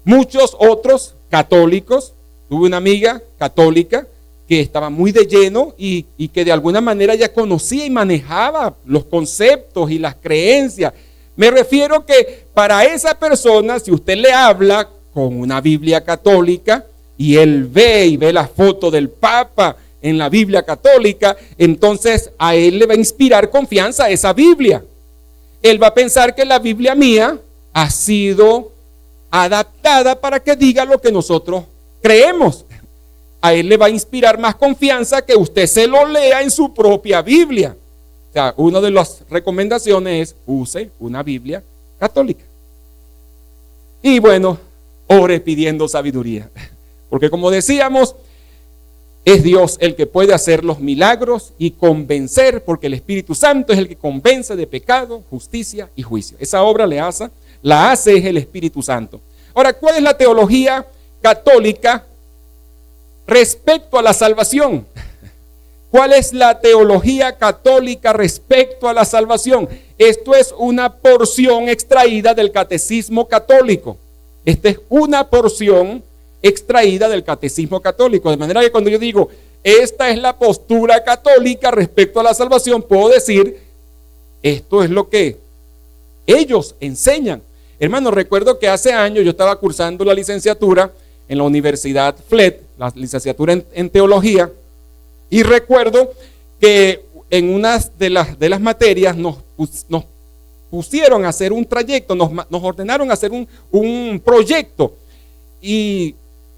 Muchos otros católicos, tuve una amiga católica que estaba muy de lleno y que de alguna manera ya conocía y manejaba los conceptos y las creencias. Me refiero que para esa persona, si usted le habla con una Biblia católica y él ve la foto del Papa en la Biblia católica, entonces a él le va a inspirar confianza esa Biblia. Él va a pensar que la Biblia mía ha sido adaptada para que diga lo que nosotros creemos. A él le va a inspirar más confianza que usted se lo lea en su propia Biblia. O sea, una de las recomendaciones es use una Biblia católica. Y bueno, ore pidiendo sabiduría. Porque como decíamos, es Dios el que puede hacer los milagros y convencer, porque el Espíritu Santo es el que convence de pecado, justicia y juicio. Esa obra la hace es el Espíritu Santo. Ahora, ¿cuál es la teología católica respecto a la salvación? ¿Cuál es la teología católica respecto a la salvación? Esto es una porción extraída del Catecismo Católico. Esta es una porción extraída del Catecismo Católico. De manera que cuando yo digo, esta es la postura católica respecto a la salvación, puedo decir, esto es lo que ellos enseñan. Hermano, recuerdo que hace años yo estaba cursando la licenciatura en la Universidad FLED, la licenciatura en teología, y recuerdo que en una de las materias nos pusieron a hacer un trayecto, nos ordenaron a hacer un proyecto, y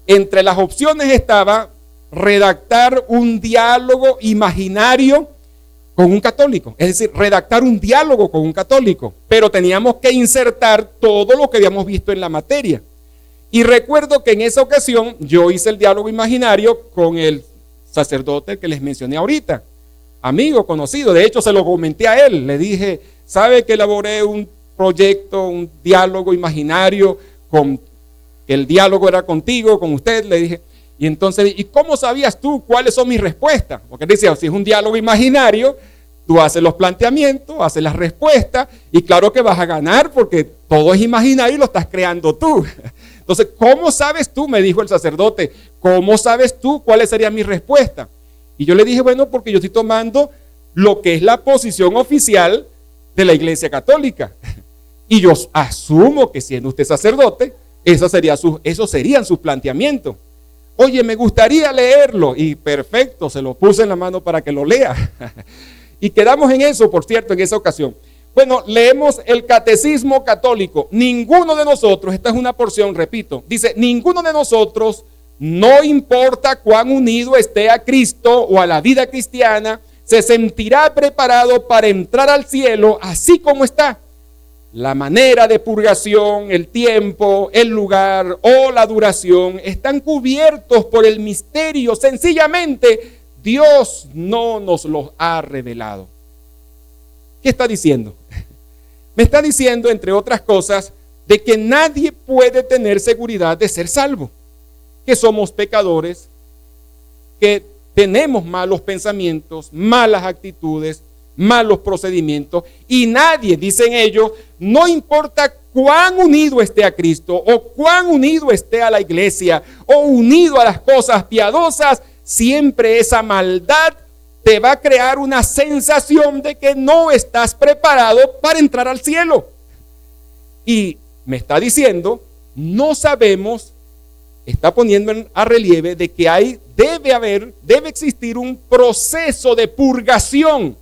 entre las opciones estaba redactar un diálogo imaginario con un católico, es decir, redactar un diálogo con un católico, pero teníamos que insertar todo lo que habíamos visto en la materia. Y recuerdo que en esa ocasión yo hice el diálogo imaginario con el sacerdote que les mencioné ahorita, amigo, conocido. De hecho, se lo comenté a él. Le dije, ¿sabe que elaboré un proyecto, un diálogo imaginario, que el diálogo era contigo, con usted? Le dije, y entonces, ¿y cómo sabías tú cuáles son mis respuestas? Porque él decía, si es un diálogo imaginario, tú haces los planteamientos, haces las respuestas, y claro que vas a ganar porque todo es imaginario y lo estás creando tú. Entonces, ¿cómo sabes tú? Me dijo el sacerdote, ¿cómo sabes tú cuáles serían mis respuestas? Y yo le dije, bueno, porque yo estoy tomando lo que es la posición oficial de la Iglesia Católica. Y yo asumo que siendo usted sacerdote, esos serían sus planteamientos. Oye, me gustaría leerlo. Y perfecto, se lo puse en la mano para que lo lea. Y quedamos en eso, por cierto, en esa ocasión. Bueno, leemos el Catecismo Católico. Ninguno de nosotros, esta es una porción, repito, dice, ninguno de nosotros, no importa cuán unido esté a Cristo o a la vida cristiana, se sentirá preparado para entrar al cielo así como está. La manera de purgación, el tiempo, el lugar o la duración están cubiertos por el misterio. Sencillamente, Dios no nos los ha revelado. ¿Qué está diciendo? Me está diciendo, entre otras cosas, de que nadie puede tener seguridad de ser salvo, que somos pecadores, que tenemos malos pensamientos, malas actitudes, malos procedimientos, y nadie, dicen ellos, no importa cuán unido esté a Cristo o cuán unido esté a la iglesia o unido a las cosas piadosas, siempre esa maldad te va a crear una sensación de que no estás preparado para entrar al cielo. Y me está diciendo, no sabemos está poniendo a relieve de que debe existir un proceso de purgación.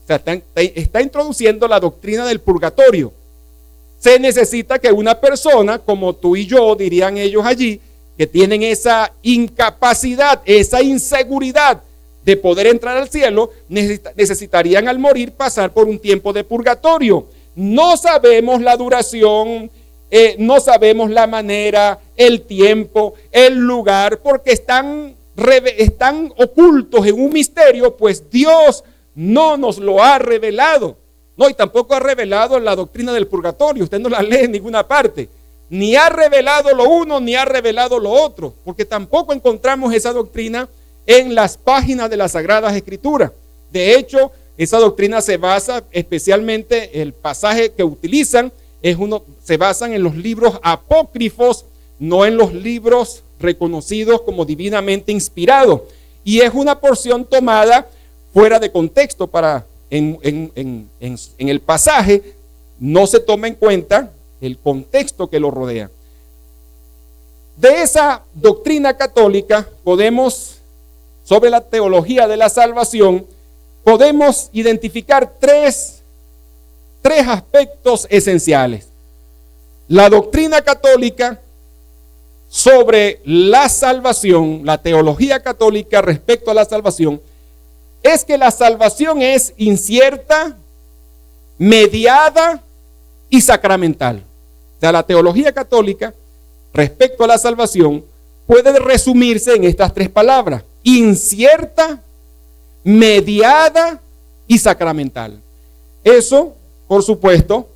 O sea, está introduciendo la doctrina del purgatorio. Se necesita que una persona como tú y yo, dirían ellos allí, que tienen esa incapacidad, esa inseguridad de poder entrar al cielo, necesitarían al morir pasar por un tiempo de purgatorio. No sabemos la duración, no sabemos la manera, el tiempo, el lugar, porque están ocultos en un misterio, pues Dios no nos lo ha revelado. No, y tampoco ha revelado la doctrina del purgatorio. Usted no la lee en ninguna parte. Ni ha revelado lo uno, ni ha revelado lo otro, porque tampoco encontramos esa doctrina en las páginas de las Sagradas Escrituras. De hecho, esa doctrina se basa, especialmente el pasaje que utilizan, se basan en los libros apócrifos, no en los libros reconocidos como divinamente inspirados. Y es una porción tomada fuera de contexto en el pasaje, no se toma en cuenta el contexto que lo rodea. De esa doctrina católica sobre la teología de la salvación, podemos identificar tres aspectos esenciales. La doctrina católica sobre la salvación, la teología católica respecto a la salvación, es que la salvación es incierta, mediada y sacramental. O sea, la teología católica respecto a la salvación puede resumirse en estas tres palabras: incierta, mediada y sacramental. Eso, por supuesto,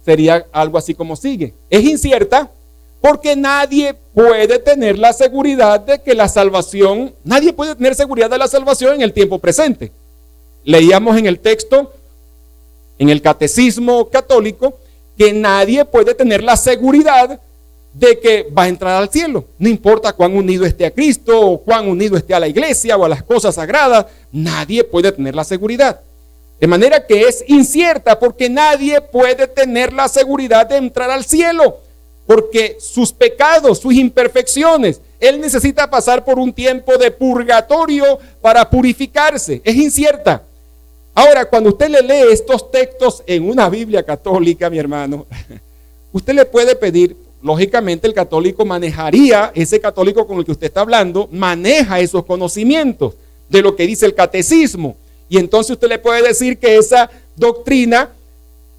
sería algo así como sigue. Es incierta porque nadie puede tener la seguridad de que la salvación, nadie puede tener seguridad de la salvación en el tiempo presente. Leíamos en el texto, en el catecismo católico, que nadie puede tener la seguridad de que va a entrar al cielo. No importa cuán unido esté a Cristo, o cuán unido esté a la iglesia o a las cosas sagradas, nadie puede tener la seguridad. De manera que es incierta porque nadie puede tener la seguridad de entrar al cielo, porque sus pecados, sus imperfecciones, él necesita pasar por un tiempo de purgatorio para purificarse. Es incierta. Ahora, cuando usted le lee estos textos en una Biblia católica, mi hermano, usted le puede pedir, lógicamente el católico manejaría, ese católico con el que usted está hablando, maneja esos conocimientos de lo que dice el catecismo. Y entonces usted le puede decir que esa doctrina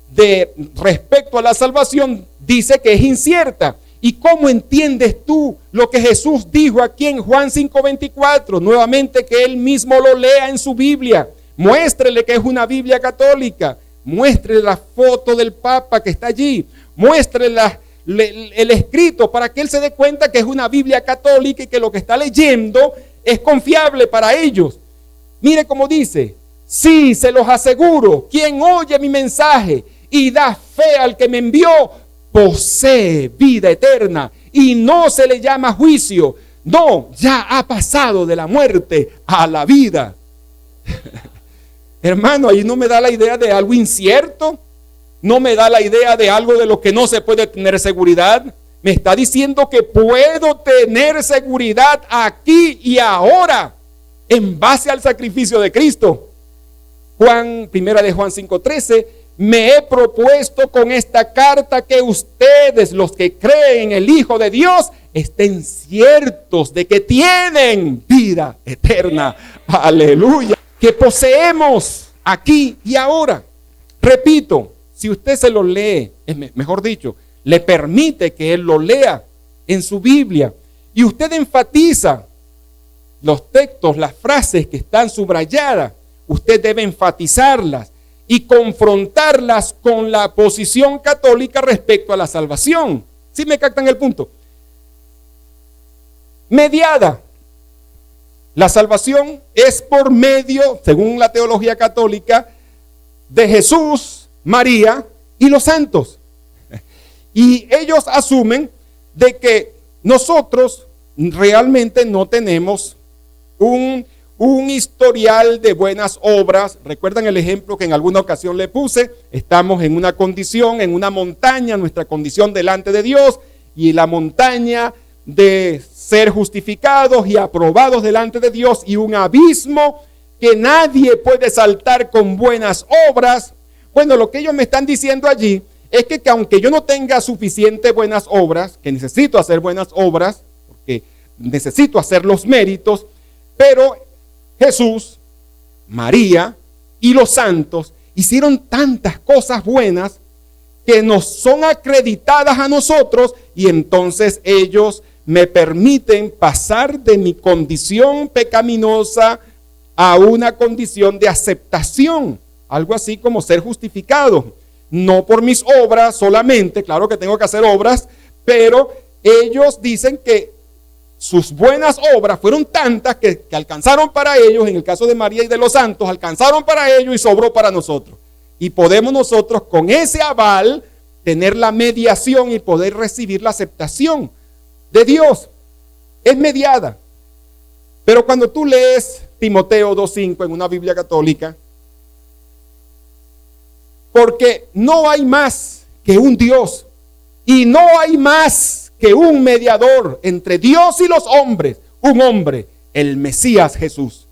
de respecto a la salvación dice que es incierta. ¿Y cómo entiendes tú lo que Jesús dijo aquí en Juan 5:24? Nuevamente, que él mismo lo lea en su Biblia. Muéstrele que es una Biblia católica. Muéstrele la foto del Papa que está allí. Muéstrele el escrito para que él se dé cuenta que es una Biblia católica y que lo que está leyendo es confiable para ellos. Mire cómo dice: sí, se los aseguro, quien oye mi mensaje y da fe al que me envió, posee vida eterna y no se le llama juicio. No, ya ha pasado de la muerte a la vida. Hermano, ahí no me da la idea de algo incierto, no me da la idea de algo de lo que no se puede tener seguridad. Me está diciendo que puedo tener seguridad aquí y ahora en base al sacrificio de Cristo. Primera de Juan 5:13, me he propuesto con esta carta que ustedes, los que creen en el Hijo de Dios, estén ciertos de que tienen vida eterna. Aleluya. Que poseemos aquí y ahora. Repito, si usted se lo lee, mejor dicho, le permite que él lo lea en su Biblia y usted enfatiza los textos, las frases que están subrayadas, usted debe enfatizarlas y confrontarlas con la posición católica respecto a la salvación. ¿Sí me captan el punto? Mediada. La salvación es por medio, según la teología católica, de Jesús, María y los santos. Y ellos asumen de que nosotros realmente no tenemos un historial de buenas obras. ¿Recuerdan el ejemplo que en alguna ocasión le puse? Estamos en una condición, en una montaña, nuestra condición delante de Dios, y la montaña de ser justificados y aprobados delante de Dios, y un abismo que nadie puede saltar con buenas obras. Bueno, lo que ellos me están diciendo allí es que aunque yo no tenga suficientes buenas obras, que necesito hacer buenas obras, porque necesito hacer los méritos, pero Jesús, María y los santos hicieron tantas cosas buenas que nos son acreditadas a nosotros, y entonces ellos me permiten pasar de mi condición pecaminosa a una condición de aceptación, algo así como ser justificado, no por mis obras solamente, claro que tengo que hacer obras, pero ellos dicen que sus buenas obras fueron tantas que alcanzaron para ellos, en el caso de María y de los santos, alcanzaron para ellos y sobró para nosotros. Y podemos nosotros con ese aval tener la mediación y poder recibir la aceptación de Dios. Es mediada. Pero cuando tú lees Timoteo 2:5 en una Biblia católica, porque no hay más que un Dios y no hay más que un mediador entre Dios y los hombres, un hombre, el Mesías Jesús.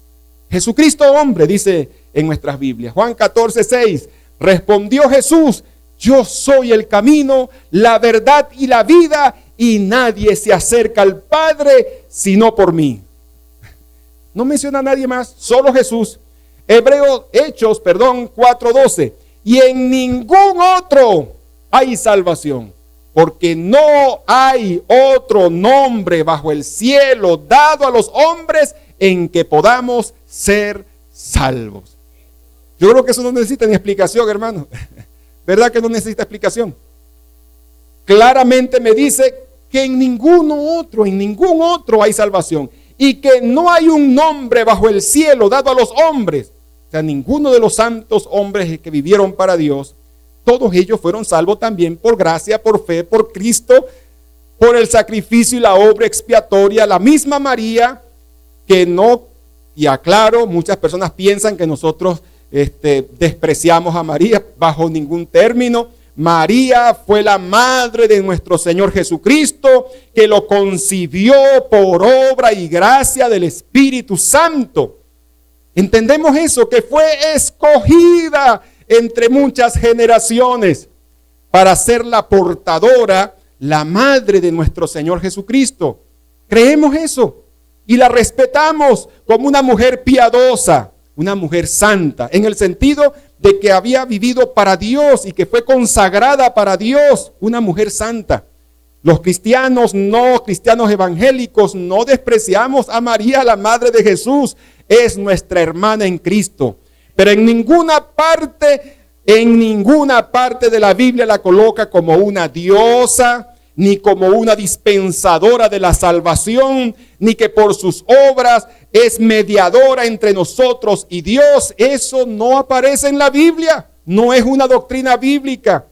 Jesucristo hombre, dice en nuestras Biblias. Juan 14:6, respondió Jesús: yo soy el camino, la verdad y la vida, y nadie se acerca al Padre sino por mí. No menciona a nadie más, solo Jesús. Hechos 4:12, y en ningún otro hay salvación, porque no hay otro nombre bajo el cielo dado a los hombres en que podamos ser salvos. Yo creo que eso no necesita ni explicación, hermano. ¿Verdad que no necesita explicación? Claramente me dice que en ningún otro hay salvación, y que no hay un nombre bajo el cielo dado a los hombres. O sea, ninguno de los santos hombres que vivieron para Dios, todos ellos fueron salvos también por gracia, por fe, por Cristo, por el sacrificio y la obra expiatoria. La misma María, que no, y aclaro, muchas personas piensan que nosotros despreciamos a María, bajo ningún término. María fue la madre de nuestro Señor Jesucristo, que lo concibió por obra y gracia del Espíritu Santo. Entendemos eso, que fue escogida entre muchas generaciones para ser la portadora, la madre de nuestro Señor Jesucristo. Creemos eso y la respetamos como una mujer piadosa, una mujer santa, en el sentido de que había vivido para Dios y que fue consagrada para Dios, una mujer santa. Los cristianos evangélicos, no despreciamos a María, la madre de Jesús, es nuestra hermana en Cristo. Pero en ninguna parte de la Biblia la coloca como una diosa, ni como una dispensadora de la salvación, ni que por sus obras es mediadora entre nosotros y Dios. Eso no aparece en la Biblia. No es una doctrina bíblica.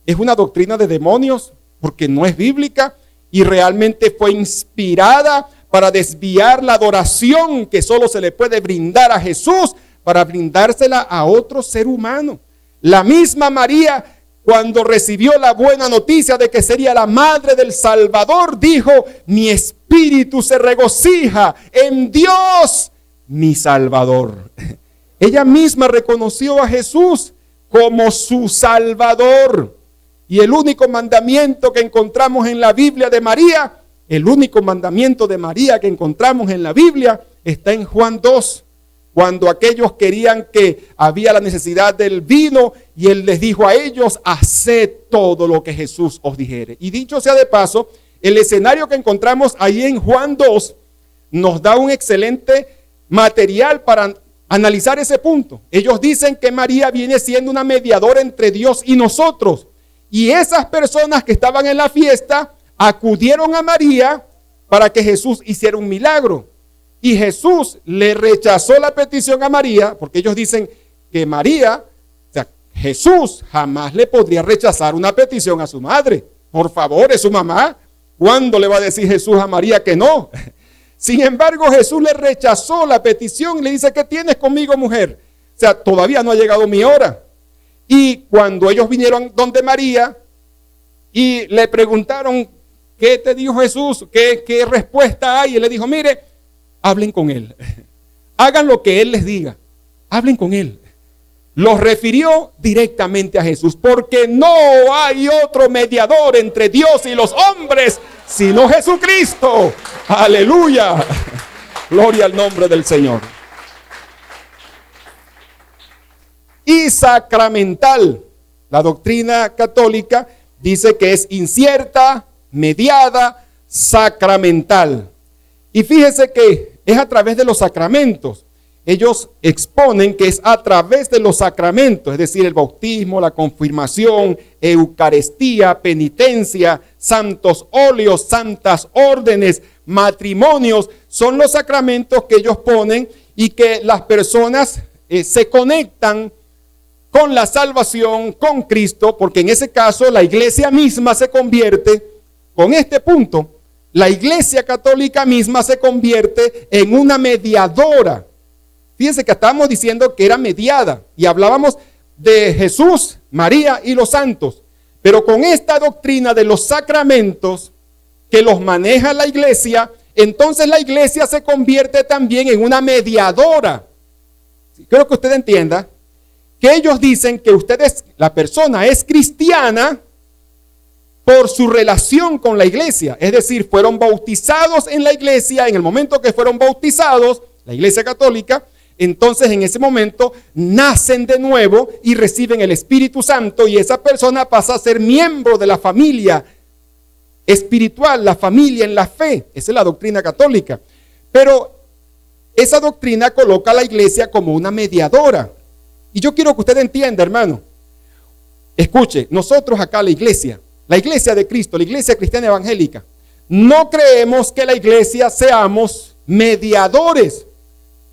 Es una doctrina de demonios, porque no es bíblica y realmente fue inspirada para desviar la adoración que solo se le puede brindar a Jesús, para brindársela a otro ser humano. La misma María, cuando recibió la buena noticia de que sería la madre del Salvador, dijo: mi espíritu se regocija en Dios, mi Salvador. Ella misma reconoció a Jesús como su Salvador. Y el único mandamiento que encontramos en la Biblia de María, el único mandamiento de María que encontramos en la Biblia, está en Juan 2. Cuando aquellos querían que había la necesidad del vino, y él les dijo a ellos: haced todo lo que Jesús os dijere. Y dicho sea de paso, el escenario que encontramos ahí en Juan 2 nos da un excelente material para analizar ese punto. Ellos dicen que María viene siendo una mediadora entre Dios y nosotros. Y esas personas que estaban en la fiesta acudieron a María para que Jesús hiciera un milagro. Y Jesús le rechazó la petición a María, porque ellos dicen que María, o sea, Jesús jamás le podría rechazar una petición a su madre. Por favor, es su mamá. ¿Cuándo le va a decir Jesús a María que no? Sin embargo, Jesús le rechazó la petición y le dice: ¿qué tienes conmigo, mujer? O sea, todavía no ha llegado mi hora. Y cuando ellos vinieron donde María y le preguntaron: ¿qué te dijo Jesús? ¿Qué respuesta hay? Y él le dijo, mire, hablen con él. Hagan lo que él les diga. Hablen con él. Los refirió directamente a Jesús, porque no hay otro mediador entre Dios y los hombres, sino Jesucristo. Aleluya. Gloria al nombre del Señor. Y sacramental. La doctrina católica dice que es incierta, mediada, sacramental. Y fíjese que es a través de los sacramentos. Ellos exponen que es a través de los sacramentos, es decir, el bautismo, la confirmación, eucaristía, penitencia, santos óleos, santas órdenes, matrimonios, son los sacramentos que ellos ponen y que las personas se conectan con la salvación, con Cristo, porque en ese caso la iglesia misma se convierte, con este punto, la iglesia católica misma se convierte en una mediadora. Fíjense que estábamos diciendo que era mediada y hablábamos de Jesús, María y los santos. Pero con esta doctrina de los sacramentos que los maneja la iglesia, entonces la iglesia se convierte también en una mediadora. Quiero que usted entienda que ellos dicen que la persona es cristiana por su relación con la iglesia. Es decir, fueron bautizados en la iglesia. En el momento que fueron bautizados, la iglesia católica, entonces en ese momento nacen de nuevo y reciben el Espíritu Santo, y esa persona pasa a ser miembro de la familia espiritual, la familia en la fe. Esa es la doctrina católica. Pero esa doctrina coloca a la iglesia como una mediadora. Y yo quiero que usted entienda, hermano. Escuche, nosotros acá la iglesia de Cristo, la iglesia cristiana evangélica, no creemos que la iglesia seamos mediadores.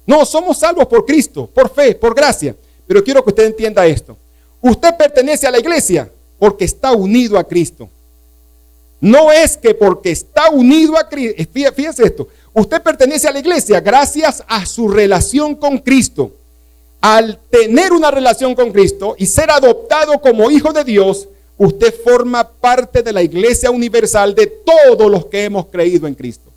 No, somos salvos por Cristo, por fe, por gracia. Pero quiero que usted entienda esto. Usted pertenece a la iglesia porque está unido a Cristo. No es que porque está unido a Cristo, fíjese esto, usted pertenece a la iglesia gracias a su relación con Cristo. Al tener una relación con Cristo y ser adoptado como hijo de Dios, usted forma parte de la iglesia universal de todos los que hemos creído en Cristo.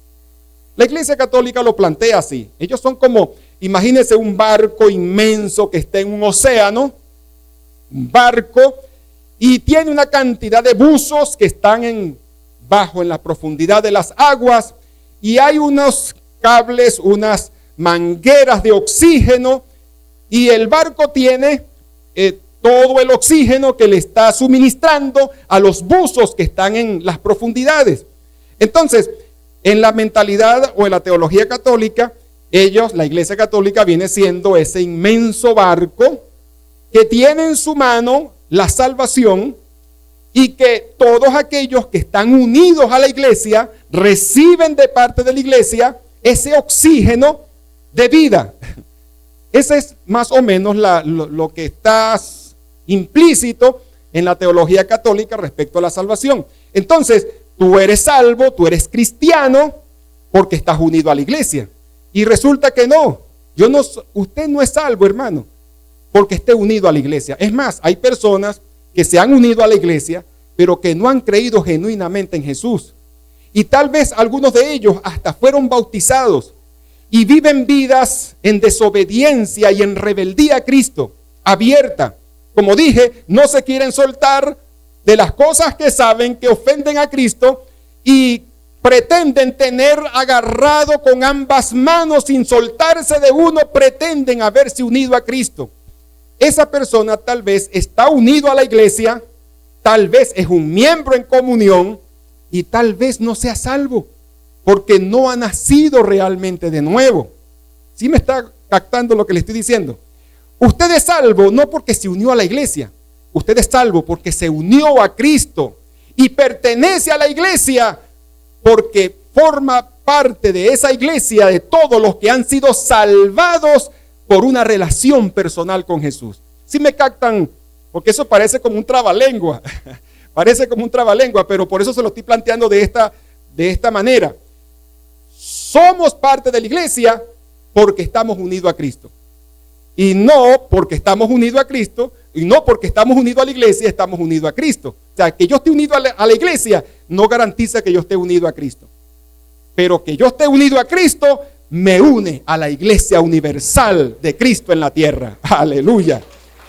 La iglesia católica lo plantea así. Ellos son como, imagínense un barco inmenso que está en un océano, un barco, y tiene una cantidad de buzos que están bajo en la profundidad de las aguas, y hay unos cables, unas mangueras de oxígeno, y el barco tiene todo el oxígeno que le está suministrando a los buzos que están en las profundidades. Entonces, en la mentalidad o en la teología católica, la iglesia católica viene siendo ese inmenso barco que tiene en su mano la salvación, y que todos aquellos que están unidos a la iglesia reciben de parte de la iglesia ese oxígeno de vida. Ese es más o menos lo que está implícito en la teología católica respecto a la salvación. Entonces, tú eres salvo, tú eres cristiano porque estás unido a la iglesia. Y resulta que no, usted no es salvo, hermano, porque esté unido a la iglesia. Es más, hay personas que se han unido a la iglesia, pero que no han creído genuinamente en Jesús. Y tal vez algunos de ellos hasta fueron bautizados y viven vidas en desobediencia y en rebeldía a Cristo, abierta. Como dije, no se quieren soltar de las cosas que saben que ofenden a Cristo y pretenden tener agarrado con ambas manos sin soltarse de uno, pretenden haberse unido a Cristo. Esa persona tal vez está unido a la iglesia, tal vez es un miembro en comunión y tal vez no sea salvo porque no ha nacido realmente de nuevo. ¿Sí me está captando lo que le estoy diciendo? Usted es salvo no porque se unió a la iglesia, usted es salvo porque se unió a Cristo y pertenece a la iglesia porque forma parte de esa iglesia de todos los que han sido salvados por una relación personal con Jesús. ¿Sí me captan? Porque eso parece como un trabalengua, parece como un trabalengua, pero por eso se lo estoy planteando de esta manera. Somos parte de la iglesia porque estamos unidos a Cristo. Y no porque estamos unidos a Cristo, y no porque estamos unidos a la iglesia, estamos unidos a Cristo. O sea, que yo esté unido a la iglesia no garantiza que yo esté unido a Cristo. Pero que yo esté unido a Cristo me une a la iglesia universal de Cristo en la tierra. Aleluya.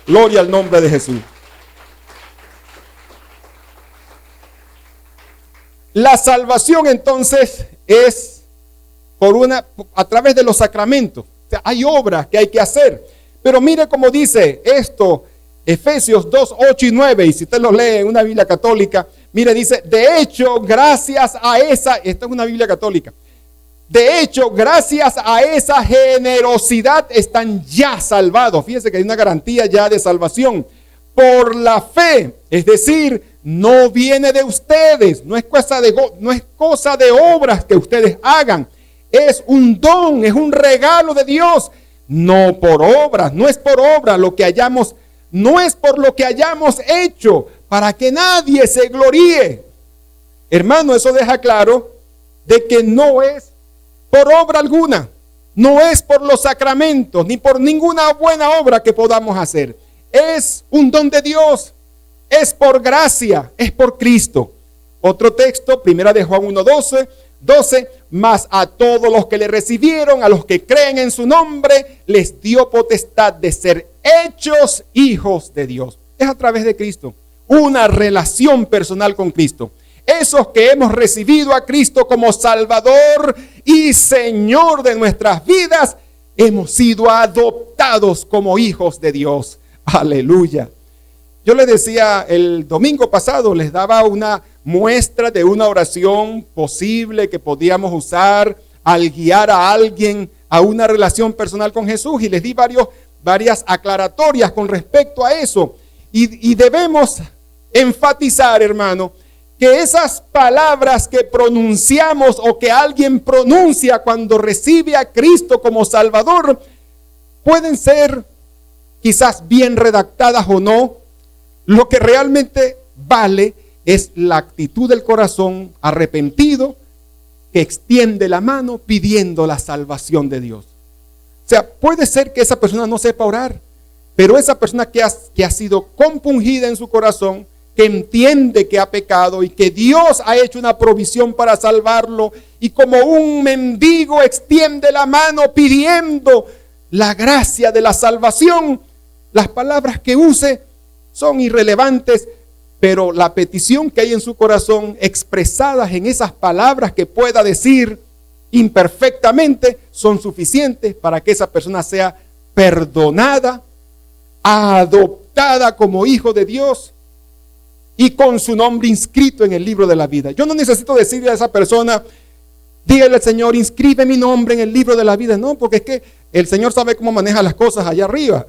Gloria al nombre de Jesús. La salvación entonces es a través de los sacramentos. O sea, hay obras que hay que hacer. Pero mire cómo dice esto, Efesios 2, 8 y 9. Y si usted lo lee en una Biblia católica, mire, dice, de hecho, gracias a esta es una Biblia católica. De hecho, gracias a esa generosidad están ya salvados. Fíjense que hay una garantía ya de salvación por la fe. Es decir, no viene de ustedes, no es cosa de obras que ustedes hagan. Es un don, es un regalo de Dios. No por obras, no es por obra no es por lo que hayamos hecho, para que nadie se gloríe. Hermano, eso deja claro de que no es por obra alguna, no es por los sacramentos, ni por ninguna buena obra que podamos hacer. Es un don de Dios, es por gracia, es por Cristo. Otro texto, primera de Juan 1:12, mas a todos los que le recibieron, a los que creen en su nombre, les dio potestad de ser hechos hijos de Dios. Es a través de Cristo, una relación personal con Cristo. Esos que hemos recibido a Cristo como Salvador y Señor de nuestras vidas, hemos sido adoptados como hijos de Dios. Aleluya. Yo les decía el domingo pasado, les daba una muestra de una oración posible que podíamos usar al guiar a alguien a una relación personal con Jesús, y les di varias aclaratorias con respecto a eso. Y debemos enfatizar, hermano, que esas palabras que pronunciamos o que alguien pronuncia cuando recibe a Cristo como Salvador pueden ser quizás bien redactadas o no. Lo que realmente vale es la actitud del corazón arrepentido que extiende la mano pidiendo la salvación de Dios. O sea, puede ser que esa persona no sepa orar, pero esa persona que ha sido compungida en su corazón, que entiende que ha pecado y que Dios ha hecho una provisión para salvarlo, y como un mendigo extiende la mano pidiendo la gracia de la salvación, las palabras que use son irrelevantes, pero la petición que hay en su corazón expresadas en esas palabras que pueda decir imperfectamente son suficientes para que esa persona sea perdonada, adoptada como hijo de Dios y con su nombre inscrito en el libro de la vida. Yo no necesito decirle a esa persona, dígale al Señor, inscribe mi nombre en el libro de la vida. No, porque es que el Señor sabe cómo maneja las cosas allá arriba.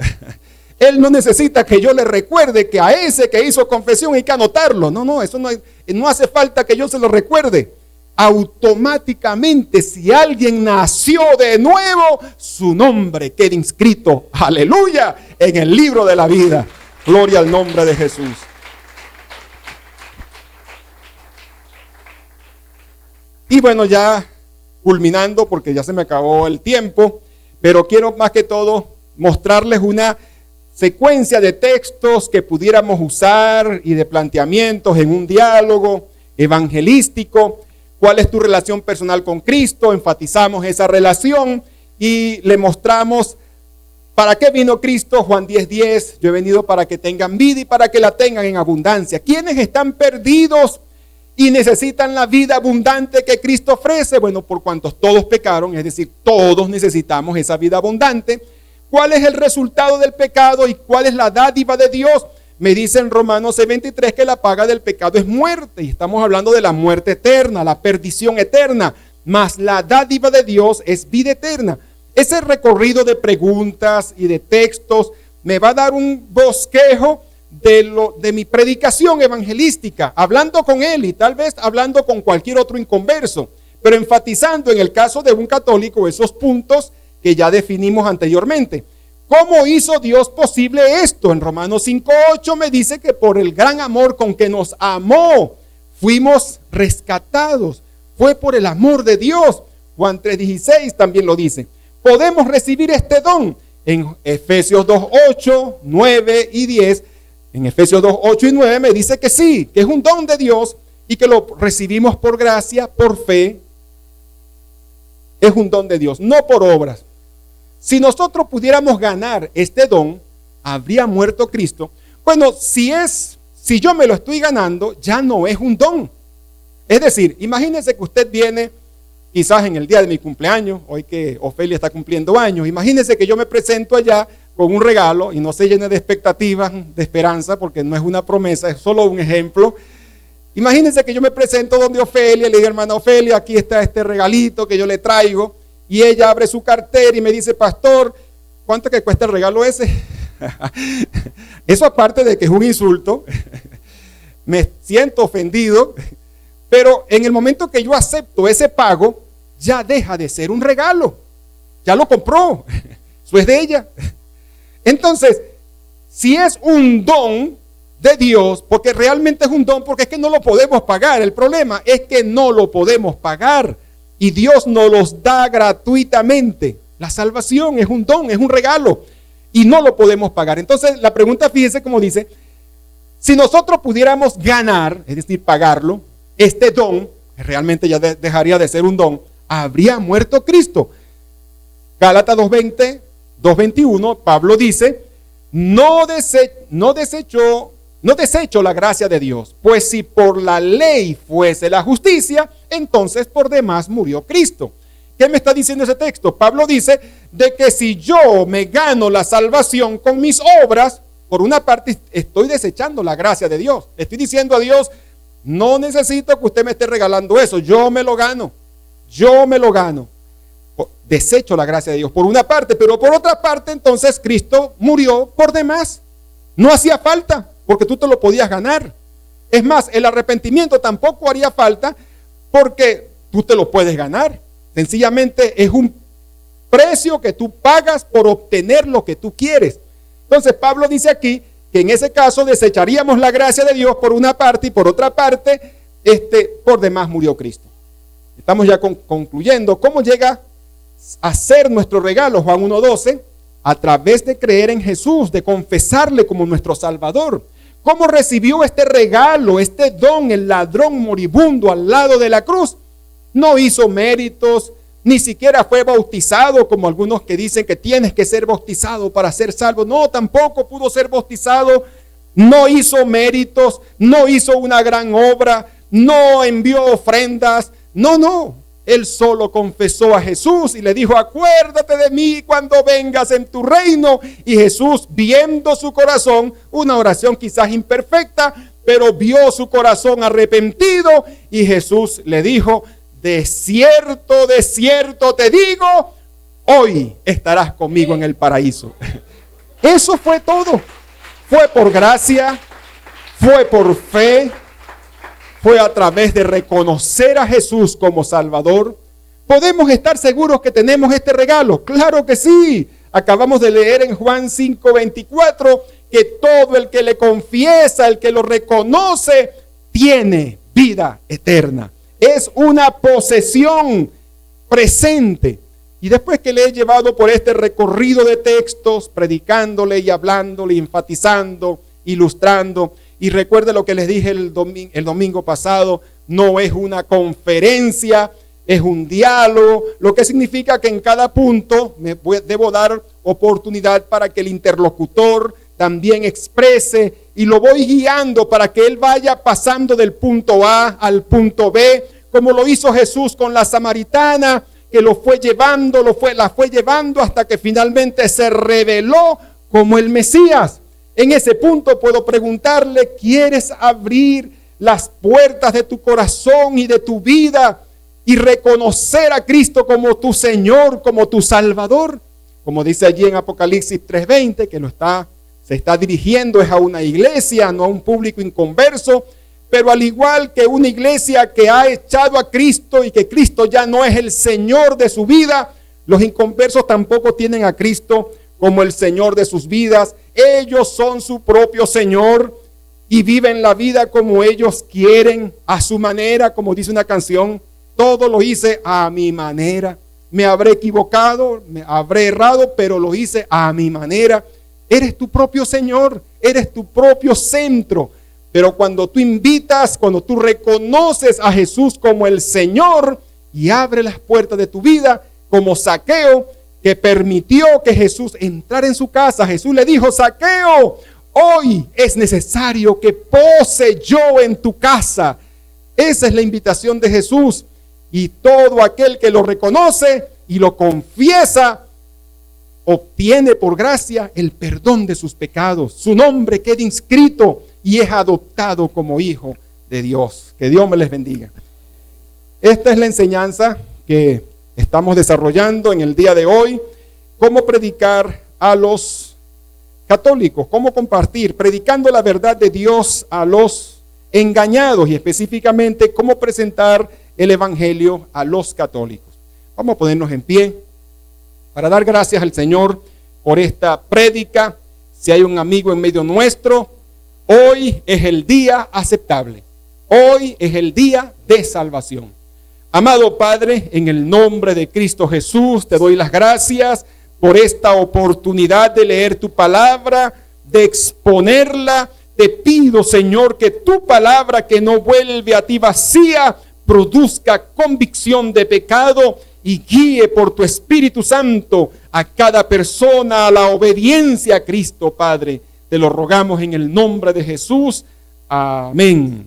Él no necesita que yo le recuerde que a ese que hizo confesión hay que anotarlo. No, eso no hace falta que yo se lo recuerde. Automáticamente, si alguien nació de nuevo, su nombre queda inscrito, aleluya, en el libro de la vida. Gloria al nombre de Jesús. Y bueno, ya culminando, porque ya se me acabó el tiempo, pero quiero más que todo mostrarles una secuencia de textos que pudiéramos usar y de planteamientos en un diálogo evangelístico. ¿Cuál es tu relación personal con Cristo? Enfatizamos esa relación y le mostramos para qué vino Cristo. Juan 10:10, yo he venido para que tengan vida y para que la tengan en abundancia. ¿Quiénes están perdidos y necesitan la vida abundante que Cristo ofrece? Bueno, por cuantos todos pecaron, es decir, todos necesitamos esa vida abundante. ¿Cuál es el resultado del pecado y cuál es la dádiva de Dios? Me dice en Romanos 6:23 que la paga del pecado es muerte, y estamos hablando de la muerte eterna, la perdición eterna, mas la dádiva de Dios es vida eterna. Ese recorrido de preguntas y de textos me va a dar un bosquejo de mi predicación evangelística, hablando con él y tal vez hablando con cualquier otro inconverso, pero enfatizando en el caso de un católico esos puntos que ya definimos anteriormente. ¿Cómo hizo Dios posible esto? En Romanos 5:8 me dice que por el gran amor con que nos amó, fuimos rescatados. Fue por el amor de Dios. Juan 3:16 también lo dice. Podemos recibir este don. En Efesios 2:8, 9 y 10, en Efesios 2, 8 y 9 me dice que sí, que es un don de Dios y que lo recibimos por gracia, por fe. Es un don de Dios, no por obras. Si nosotros pudiéramos ganar este don, ¿habría muerto Cristo? Bueno, si yo me lo estoy ganando, ya no es un don. Es decir, imagínense que usted viene quizás en el día de mi cumpleaños, hoy que Ofelia está cumpliendo años, imagínense que yo me presento allá con un regalo y no se llene de expectativas, de esperanza, porque no es una promesa, es solo un ejemplo. Imagínense que yo me presento donde Ofelia, le digo, hermana Ofelia, aquí está este regalito que yo le traigo, y ella abre su cartera y me dice, pastor, ¿cuánto que cuesta el regalo ese? Eso aparte de que es un insulto, me siento ofendido, pero en el momento que yo acepto ese pago, ya deja de ser un regalo, ya lo compró, eso es de ella. Entonces, si es un don de Dios, porque realmente es un don, porque es que no lo podemos pagar. El problema es que no lo podemos pagar y Dios nos los da gratuitamente. La salvación es un don, es un regalo y no lo podemos pagar. Entonces la pregunta, fíjense cómo dice, si nosotros pudiéramos ganar, es decir, pagarlo, este don, que realmente ya dejaría de ser un don, ¿habría muerto Cristo? Gálatas 2:20, 2:21, Pablo dice, no desecho la gracia de Dios, pues si por la ley fuese la justicia, entonces por demás murió Cristo. ¿Qué me está diciendo ese texto? Pablo dice de que si yo me gano la salvación con mis obras, por una parte estoy desechando la gracia de Dios. Le estoy diciendo a Dios, no necesito que usted me esté regalando eso, yo me lo gano. Desecho la gracia de Dios por una parte, pero por otra parte entonces Cristo murió por demás. No hacía falta, porque tú te lo podías ganar. Es más, el arrepentimiento tampoco haría falta, porque tú te lo puedes ganar. Sencillamente es un precio que tú pagas por obtener lo que tú quieres. Entonces Pablo dice aquí que en ese caso desecharíamos la gracia de Dios por una parte y por otra parte, por demás murió Cristo. Estamos ya concluyendo. ¿Cómo llega a ser nuestro regalo? Juan 1:12, a través de creer en Jesús, de confesarle como nuestro Salvador. ¿Cómo recibió este regalo, este don, el ladrón moribundo al lado de la cruz? No hizo méritos, ni siquiera fue bautizado, como algunos que dicen que tienes que ser bautizado para ser salvo. No, tampoco pudo ser bautizado, no hizo méritos, no hizo una gran obra, no envió ofrendas, no. Él solo confesó a Jesús y le dijo, acuérdate de mí cuando vengas en tu reino. Y Jesús, viendo su corazón, una oración quizás imperfecta, pero vio su corazón arrepentido, y Jesús le dijo, de cierto te digo, hoy estarás conmigo en el paraíso. Eso fue todo. Fue por gracia, fue por fe, fue a través de reconocer a Jesús como Salvador. ¿Podemos estar seguros que tenemos este regalo? Claro que sí. Acabamos de leer en Juan 5:24 que todo el que le confiesa, el que lo reconoce, tiene vida eterna. Es una posesión presente. Y después que le he llevado por este recorrido de textos, predicándole y hablándole, enfatizando, ilustrando, y recuerde lo que les dije el domingo pasado, no es una conferencia, es un diálogo, lo que significa que en cada punto debo dar oportunidad para que el interlocutor también exprese, y lo voy guiando para que él vaya pasando del punto A al punto B, como lo hizo Jesús con la samaritana, que la fue llevando hasta que finalmente se reveló como el Mesías. En ese punto puedo preguntarle, ¿quieres abrir las puertas de tu corazón y de tu vida y reconocer a Cristo como tu Señor, como tu Salvador? Como dice allí en Apocalipsis 3:20, que se está dirigiendo es a una iglesia, no a un público inconverso, pero al igual que una iglesia que ha echado a Cristo y que Cristo ya no es el Señor de su vida, los inconversos tampoco tienen a Cristo como el Señor de sus vidas. Ellos son su propio Señor y viven la vida como ellos quieren, a su manera, como dice una canción. Todo lo hice a mi manera. Me habré equivocado, me habré errado, pero lo hice a mi manera. Eres tu propio Señor, eres tu propio centro. Pero cuando tú invitas, cuando tú reconoces a Jesús como el Señor y abre las puertas de tu vida, como Zaqueo, que permitió que Jesús entrara en su casa, Jesús le dijo: Zaqueo, hoy es necesario que pose yo en tu casa. Esa es la invitación de Jesús. Y todo aquel que lo reconoce y lo confiesa, obtiene por gracia el perdón de sus pecados. Su nombre queda inscrito y es adoptado como hijo de Dios. Que Dios me les bendiga. Esta es la enseñanza que estamos desarrollando en el día de hoy. Cómo predicar a los católicos, cómo compartir, predicando la verdad de Dios a los engañados, y específicamente cómo presentar el evangelio a los católicos. Vamos a ponernos en pie para dar gracias al Señor por esta prédica. Si hay un amigo en medio nuestro, hoy es el día aceptable. Hoy es el día de salvación. Amado Padre, en el nombre de Cristo Jesús, te doy las gracias por esta oportunidad de leer tu palabra, de exponerla. Te pido, Señor, que tu palabra, que no vuelve a ti vacía, produzca convicción de pecado y guíe por tu Espíritu Santo a cada persona a la obediencia a Cristo, Padre. Te lo rogamos en el nombre de Jesús. Amén.